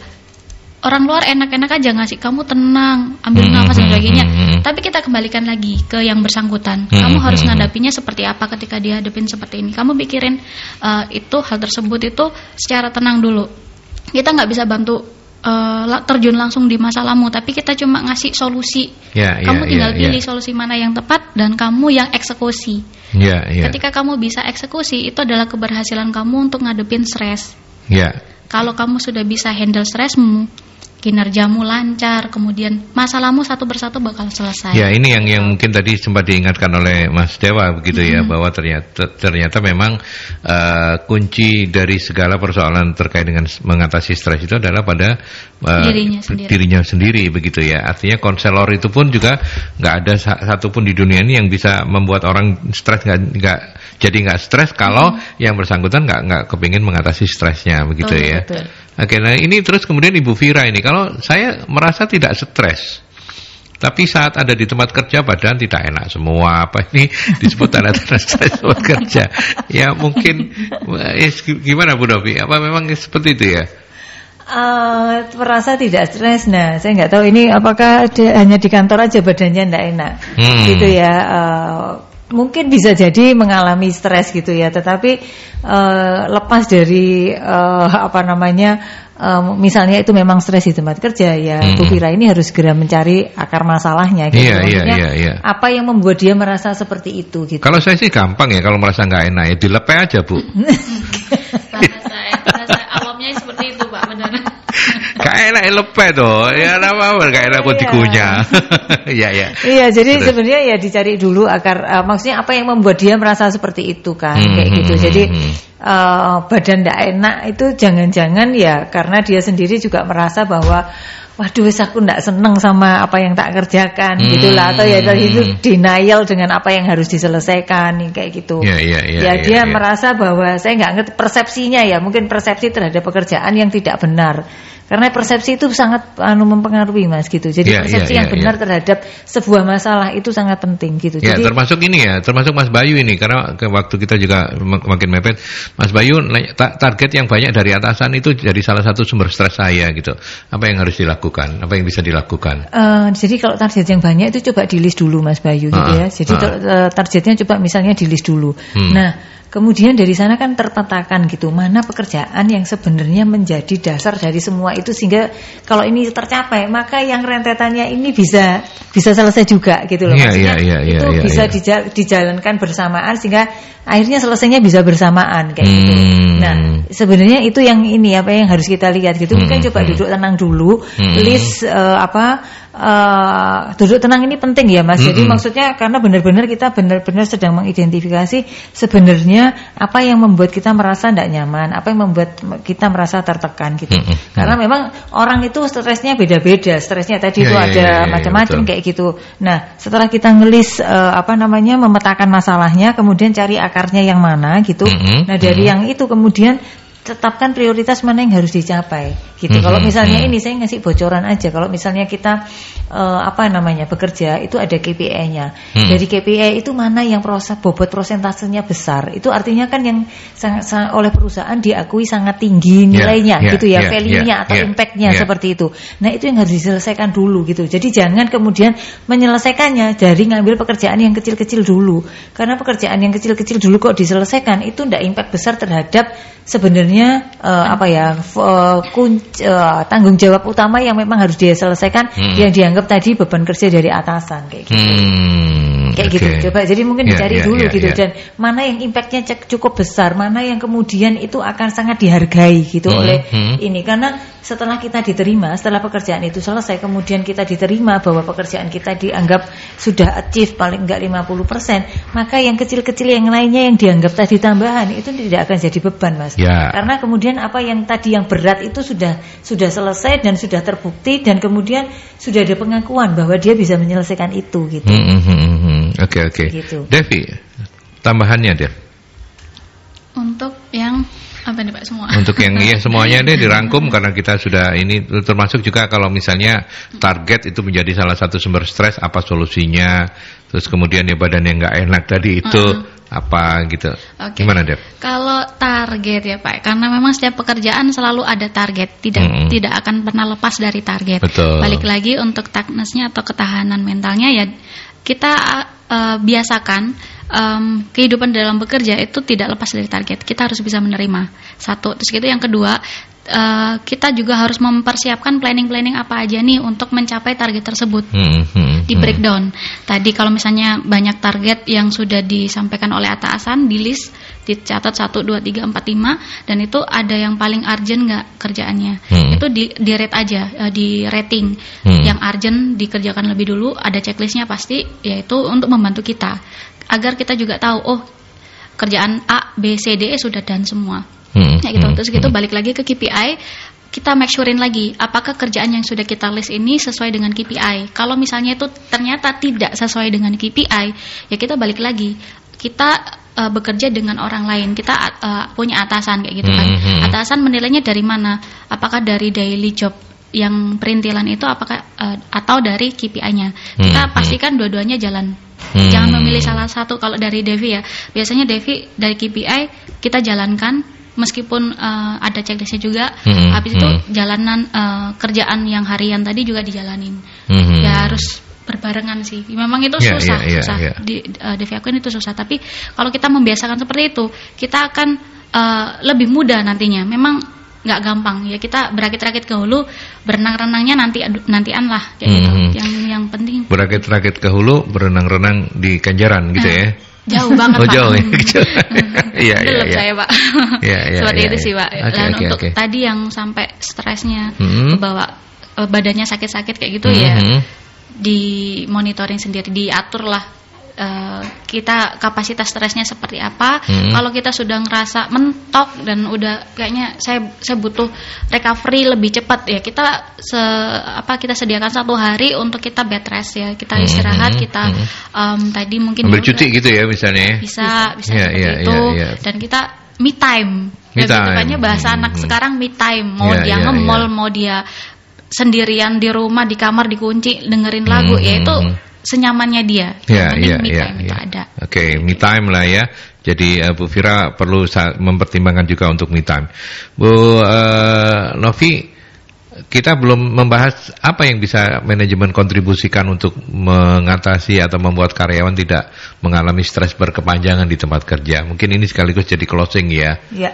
Speaker 3: orang luar enak-enak aja ngasih kamu tenang, ambil nafas dan sebagainya. Tapi kita kembalikan lagi ke yang bersangkutan. Kamu harus ngadapinya seperti apa ketika dihadapin seperti ini. Kamu pikirin itu hal tersebut itu secara tenang dulu. Kita nggak bisa bantu terjun langsung di masalahmu, tapi kita cuma ngasih solusi. Kamu tinggal pilih solusi mana yang tepat dan kamu yang eksekusi. Ketika kamu bisa eksekusi, itu adalah keberhasilan kamu untuk ngadepin stres. Kalau kamu sudah bisa handle stresmu, kinerjamu lancar, kemudian masalahmu satu persatu bakal selesai. Ya, ini yang mungkin tadi sempat diingatkan oleh Mas Dewa begitu ya, bahwa ternyata memang kunci dari segala persoalan terkait dengan mengatasi stres itu adalah pada dirinya sendiri begitu ya. Artinya konselor itu pun juga nggak ada satupun di dunia ini yang bisa membuat orang stres nggak stres kalau yang bersangkutan nggak kepingin mengatasi stresnya begitu ya. Betul. Oke, nah ini terus kemudian Ibu Vira ini, kalau saya merasa tidak stres, tapi saat ada di tempat kerja badan tidak enak semua, apa ini disebut tanda-tanda stres tempat kerja? Ya mungkin, gimana Bu Novi? Apa memang seperti itu ya? Merasa tidak stres, nah saya nggak tahu ini apakah hanya di kantor aja badannya tidak enak, gitu ya. Mungkin bisa jadi mengalami stres gitu ya, tetapi lepas dari misalnya itu memang stres di tempat kerja ya, Bu Vira ini harus segera mencari akar masalahnya gitu. Iya. Apa yang membuat dia merasa seperti itu gitu. Kalau saya sih gampang ya, kalau merasa nggak enak ya dilepeh aja Bu. bahasa awamnya seperti itu Pak, benar. Gak enak lepeh toh, ya apa gak enak kok dikunyah. Iya, jadi sebenarnya ya dicari dulu akar, maksudnya apa yang membuat dia merasa seperti itu kan, kayak gitu. Jadi badan ndak enak itu jangan-jangan ya karena dia sendiri juga merasa bahwa waduh aku ndak seneng sama apa yang tak kerjakan gitulah, atau ya tadi itu denial dengan apa yang harus diselesaikan kayak gitu. Dia merasa bahwa saya nggak ngerti persepsinya ya, mungkin persepsi terhadap pekerjaan yang tidak benar. Karena persepsi itu sangat mempengaruhi Mas gitu. Jadi persepsi yang benar terhadap sebuah masalah itu sangat penting gitu. Ya, jadi termasuk ini ya, termasuk Mas Bayu ini, karena waktu kita juga makin mepet, Mas Bayu target yang banyak dari atasan itu jadi salah satu sumber stres saya gitu. Apa yang harus dilakukan? Apa yang bisa dilakukan? Jadi kalau target yang banyak itu coba di list dulu Mas Bayu gitu ya. Jadi targetnya coba misalnya di list dulu. Nah, kemudian dari sana kan terpetakan gitu, mana pekerjaan yang sebenarnya menjadi dasar dari semua itu, sehingga kalau ini tercapai maka yang rentetannya ini bisa selesai juga gitu loh. Maksudnya itu bisa dijalankan bersamaan sehingga akhirnya selesainya bisa bersamaan kayak gitu. Nah, sebenarnya itu yang ini apa yang harus kita lihat gitu. Mungkin coba duduk tenang dulu, list duduk tenang ini penting ya Mas. Jadi maksudnya karena benar-benar kita benar-benar sedang mengidentifikasi sebenarnya apa yang membuat kita merasa tidak nyaman, apa yang membuat kita merasa tertekan gitu. Karena memang orang itu stresnya beda-beda. Stresnya tadi itu ada macam-macam kayak gitu. Nah, setelah kita ngelis memetakan masalahnya, kemudian cari akarnya yang mana gitu. Nah, dari yang itu kemudian tetapkan prioritas mana yang harus dicapai gitu. Kalau misalnya ini saya ngasih bocoran aja, kalau misalnya kita bekerja itu ada KPI-nya. Dari KPI itu mana yang bobot prosentasenya besar, itu artinya kan yang sangat oleh perusahaan diakui sangat tinggi nilainya gitu ya, value-nya atau impact-nya seperti itu. Nah, itu yang harus diselesaikan dulu gitu. Jadi jangan kemudian menyelesaikannya dari ngambil pekerjaan yang kecil-kecil dulu, karena pekerjaan yang kecil-kecil dulu kok diselesaikan itu ndak impact besar terhadap sebenarnya tanggung jawab utama yang memang harus dia selesaikan, yang dianggap tadi beban kerja dari atasan kayak gitu.
Speaker 4: Kayak gitu. Coba jadi mungkin dicari dulu gitu. Dan mana yang impactnya cukup besar, mana yang kemudian itu akan sangat dihargai gitu oleh ini. Karena setelah kita diterima, setelah pekerjaan itu selesai, kemudian kita diterima bahwa pekerjaan kita dianggap sudah achieve paling enggak 50%, maka yang kecil-kecil yang lainnya yang dianggap tadi tambahan itu tidak akan jadi beban, Mas. Karena kemudian apa yang tadi yang berat itu sudah selesai dan sudah terbukti, dan kemudian sudah ada pengakuan bahwa dia bisa menyelesaikan itu gitu.
Speaker 1: Oke. Gitu. Devi, tambahannya Dev.
Speaker 3: Untuk yang apa nih Pak semua?
Speaker 1: Untuk yang semuanya deh dirangkum karena kita sudah ini, termasuk juga kalau misalnya target itu menjadi salah satu sumber stres, apa solusinya? Terus kemudian ya badan yang nggak enak tadi itu apa gitu. Gimana Dep?
Speaker 3: Kalau target ya Pak, karena memang setiap pekerjaan selalu ada target, tidak akan pernah lepas dari target.
Speaker 1: Betul.
Speaker 3: Balik lagi untuk toughness-nya atau ketahanan mentalnya ya kita biasakan. Kehidupan dalam bekerja itu tidak lepas dari target. Kita harus bisa menerima. Satu, terus gitu yang kedua, kita juga harus mempersiapkan planning apa aja nih untuk mencapai target tersebut. Di breakdown. Tadi kalau misalnya banyak target yang sudah disampaikan oleh atasan, di list, dicatat 1, 2, 3, 4, 5, dan itu ada yang paling urgent nggak kerjaannya. Itu di rate aja, di rating. Yang urgent dikerjakan lebih dulu, ada checklistnya pasti, yaitu untuk membantu kita. Agar kita juga tahu, kerjaan A, B, C, D sudah done semua. Ya gitu. Terus gitu balik lagi ke KPI, kita make surein lagi apakah kerjaan yang sudah kita list ini sesuai dengan KPI. Kalau misalnya itu ternyata tidak sesuai dengan KPI, ya kita balik lagi. Kita bekerja dengan orang lain, kita punya atasan kayak gitu kan. Atasan menilainya dari mana? Apakah dari daily job yang perintilan itu atau dari KPI-nya? Kita pastikan dua-duanya jalan. Jangan memilih salah satu. Kalau dari Devi ya, biasanya Devi dari KPI kita jalankan meskipun ada checklistnya juga. Habis itu jalanan kerjaan yang harian tadi juga dijalanin. Ya harus berbarengan sih. Memang itu susah. Di Devi akuin itu susah. Tapi kalau kita membiasakan seperti itu, kita akan lebih mudah nantinya. Memang nggak gampang ya, kita berakit-rakit ke hulu, berenang-renangnya nantian lah kayak gitu. Yang penting
Speaker 1: berakit-rakit ke hulu, berenang-renang di Kenjeran gitu ya.
Speaker 3: Jauh banget Pak.
Speaker 1: Jauh ya. Iya.
Speaker 3: Saya Pak. Seperti itu sih Pak. Dan untuk tadi yang sampai stresnya kebawa badannya sakit-sakit kayak gitu ya, di monitoring sendiri, diatur lah. Kita kapasitas stresnya seperti apa. Kalau kita sudah ngerasa mentok dan udah kayaknya saya butuh recovery lebih cepat ya, kita sediakan 1 hari untuk kita bed rest ya, kita istirahat, kita tadi mungkin
Speaker 1: ambil cuti gitu ya misalnya.
Speaker 3: Bisa seperti itu. Dan kita me time. Makanya bahasa anak sekarang me time. Mau dia nge-mall, mau dia sendirian di rumah di kamar dikunci dengerin lagu, yaitu senyamannya dia. Me time itu ada.
Speaker 1: Oke, me time lah ya. Jadi Bu Fira perlu mempertimbangkan juga untuk me time. Bu Novi, kita belum membahas apa yang bisa manajemen kontribusikan untuk mengatasi atau membuat karyawan tidak mengalami stres berkepanjangan di tempat kerja. Mungkin ini sekaligus jadi closing ya.
Speaker 4: Ya.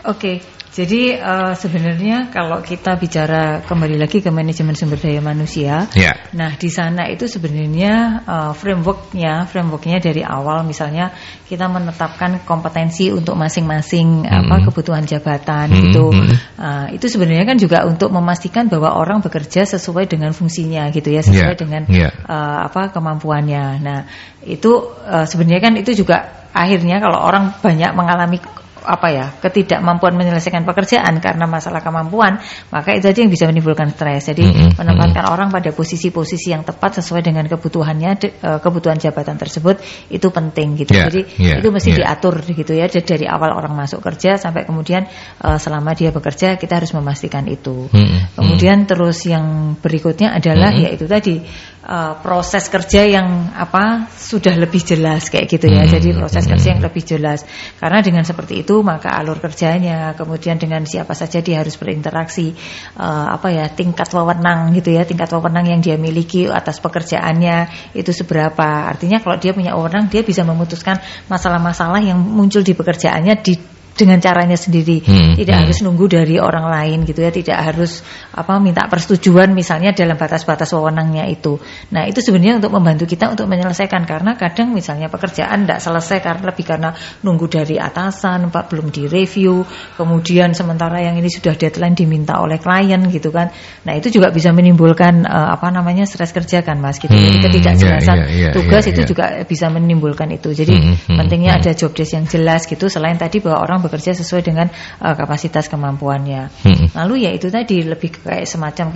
Speaker 4: Oke. Jadi sebenarnya kalau kita bicara kembali lagi ke manajemen sumber daya manusia, nah di sana itu sebenarnya frameworknya dari awal, misalnya kita menetapkan kompetensi untuk masing-masing kebutuhan jabatan gitu. Itu sebenarnya kan juga untuk memastikan bahwa orang bekerja sesuai dengan fungsinya gitu ya, sesuai dengan kemampuannya. Nah itu sebenarnya kan itu juga akhirnya kalau orang banyak mengalami ketidakmampuan menyelesaikan pekerjaan karena masalah kemampuan, maka itu aja yang bisa menimbulkan stres. Jadi menempatkan orang pada posisi-posisi yang tepat sesuai dengan kebutuhannya, kebutuhan jabatan tersebut itu penting gitu. Jadi itu mesti diatur gitu ya, dari awal orang masuk kerja sampai kemudian selama dia bekerja, kita harus memastikan itu. Kemudian terus yang berikutnya adalah yaitu tadi proses kerja yang sudah lebih jelas kayak gitu ya. Jadi proses kerja yang lebih jelas, karena dengan seperti itu maka alur kerjanya, kemudian dengan siapa saja dia harus berinteraksi, tingkat wewenang gitu ya, tingkat wewenang yang dia miliki atas pekerjaannya itu seberapa. Artinya kalau dia punya wewenang, dia bisa memutuskan masalah-masalah yang muncul di pekerjaannya di dengan caranya sendiri, tidak harus nunggu dari orang lain gitu ya, tidak harus minta persetujuan misalnya dalam batas-batas wewenangnya itu. Nah itu sebenarnya untuk membantu kita untuk menyelesaikan, karena kadang misalnya pekerjaan tidak selesai karena nunggu dari atasan, Pak belum direview, kemudian sementara yang ini sudah deadline diminta oleh klien gitu kan. Nah itu juga bisa menimbulkan stres kerja kan Mas gitu. Jadi ketidakjelasan tugas itu juga bisa menimbulkan itu. Jadi pentingnya ada job desk yang jelas gitu, selain tadi bahwa orang bekerja sesuai dengan kapasitas kemampuannya. Lalu ya itu tadi lebih kayak semacam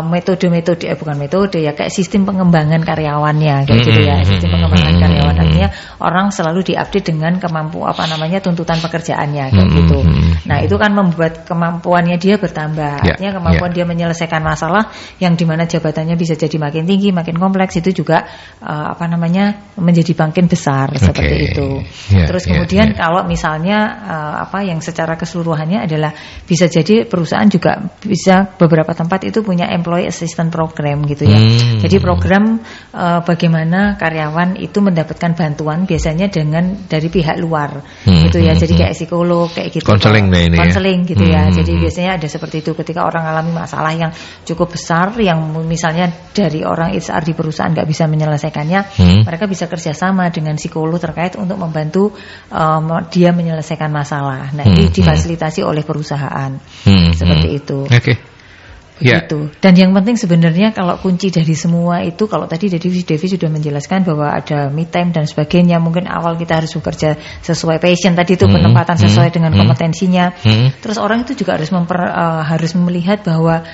Speaker 4: metode-metode kayak sistem pengembangan karyawannya kayak gitu ya. Sistem pengembangan karyawan artinya orang selalu diupdate dengan tuntutan pekerjaannya kayak gitu. Nah, itu kan membuat kemampuannya dia bertambah. Artinya kemampuan dia menyelesaikan masalah yang dimana jabatannya bisa jadi makin tinggi, makin kompleks, itu juga menjadi makin besar seperti itu. Terus kemudian kalau misalnya yang secara keseluruhannya adalah bisa jadi perusahaan juga bisa beberapa tempat itu punya employee assistance program gitu ya. Jadi program bagaimana karyawan itu mendapatkan bantuan biasanya dari pihak luar gitu ya. Jadi kayak psikolog kayak gitu. Konseling gitu ya. Jadi biasanya ada seperti itu ketika orang alami masalah yang cukup besar yang misalnya dari orang HR di perusahaan nggak bisa menyelesaikannya, mereka bisa kerjasama dengan psikolog terkait untuk membantu dia menyelesaikan masalah. Nah ini difasilitasi oleh perusahaan seperti itu. Begitu. Dan yang penting sebenarnya kalau kunci dari semua itu, kalau tadi Devi sudah menjelaskan bahwa ada me time dan sebagainya, mungkin awal kita harus bekerja sesuai passion tadi itu, penempatan sesuai dengan kompetensinya. Terus orang itu juga harus melihat bahwa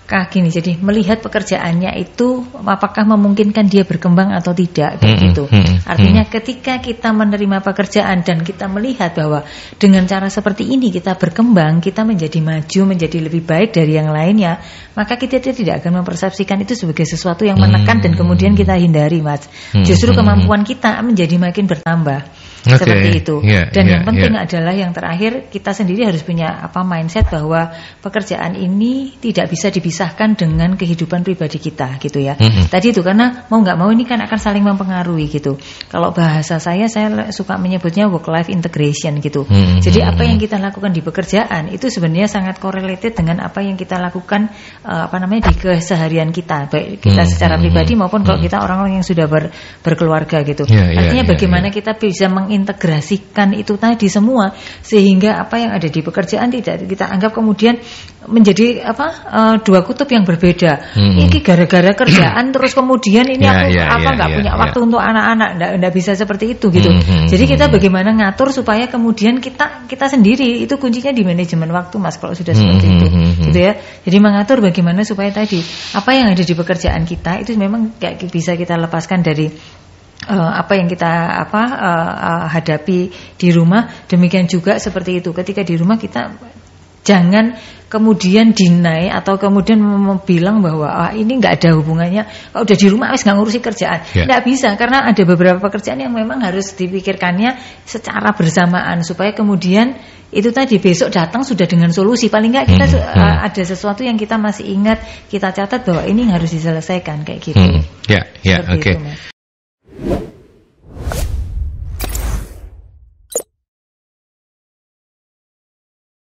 Speaker 4: jadi melihat pekerjaannya itu apakah memungkinkan dia berkembang atau tidak gitu. Artinya ketika kita menerima pekerjaan dan kita melihat bahwa dengan cara seperti ini kita berkembang, kita menjadi maju, menjadi lebih baik dari yang lainnya, maka kita tidak akan mempersepsikan itu sebagai sesuatu yang menekan dan kemudian kita hindari, Mas. Justru kemampuan kita menjadi makin bertambah. Seperti itu. Dan yang penting adalah yang terakhir, kita sendiri harus punya mindset bahwa pekerjaan ini tidak bisa dipisahkan dengan kehidupan pribadi kita gitu ya. Tadi itu karena mau nggak mau ini kan akan saling mempengaruhi gitu. Kalau bahasa saya suka menyebutnya work life integration gitu. Jadi apa yang kita lakukan di pekerjaan itu sebenarnya sangat correlated dengan apa yang kita lakukan di keseharian kita, baik kita secara pribadi maupun kalau kita orang-orang yang sudah berkeluarga gitu. Artinya bagaimana kita bisa mengintegrasikan itu tadi semua sehingga apa yang ada di pekerjaan tidak kita anggap kemudian menjadi dua kutub yang berbeda. Ini gara-gara kerjaan terus kemudian ini aku nggak punya waktu untuk anak-anak, nggak bisa seperti itu gitu. Jadi kita bagaimana ngatur supaya kemudian kita sendiri itu kuncinya di manajemen waktu, Mas, kalau sudah seperti itu gitu ya. Jadi mengatur bagaimana supaya tadi apa yang ada di pekerjaan kita itu memang kayak bisa kita lepaskan dari apa yang kita hadapi di rumah. Demikian juga seperti itu ketika di rumah kita jangan kemudian deny atau kemudian bilang bahwa ini nggak ada hubungannya, kalau udah di rumah wis nggak ngurusi kerjaan. Nggak bisa, karena ada beberapa pekerjaan yang memang harus dipikirkannya secara bersamaan supaya kemudian itu tadi besok datang sudah dengan solusi. Paling nggak kita ada sesuatu yang kita masih ingat, kita catat bahwa ini harus diselesaikan kayak gitu. Oke.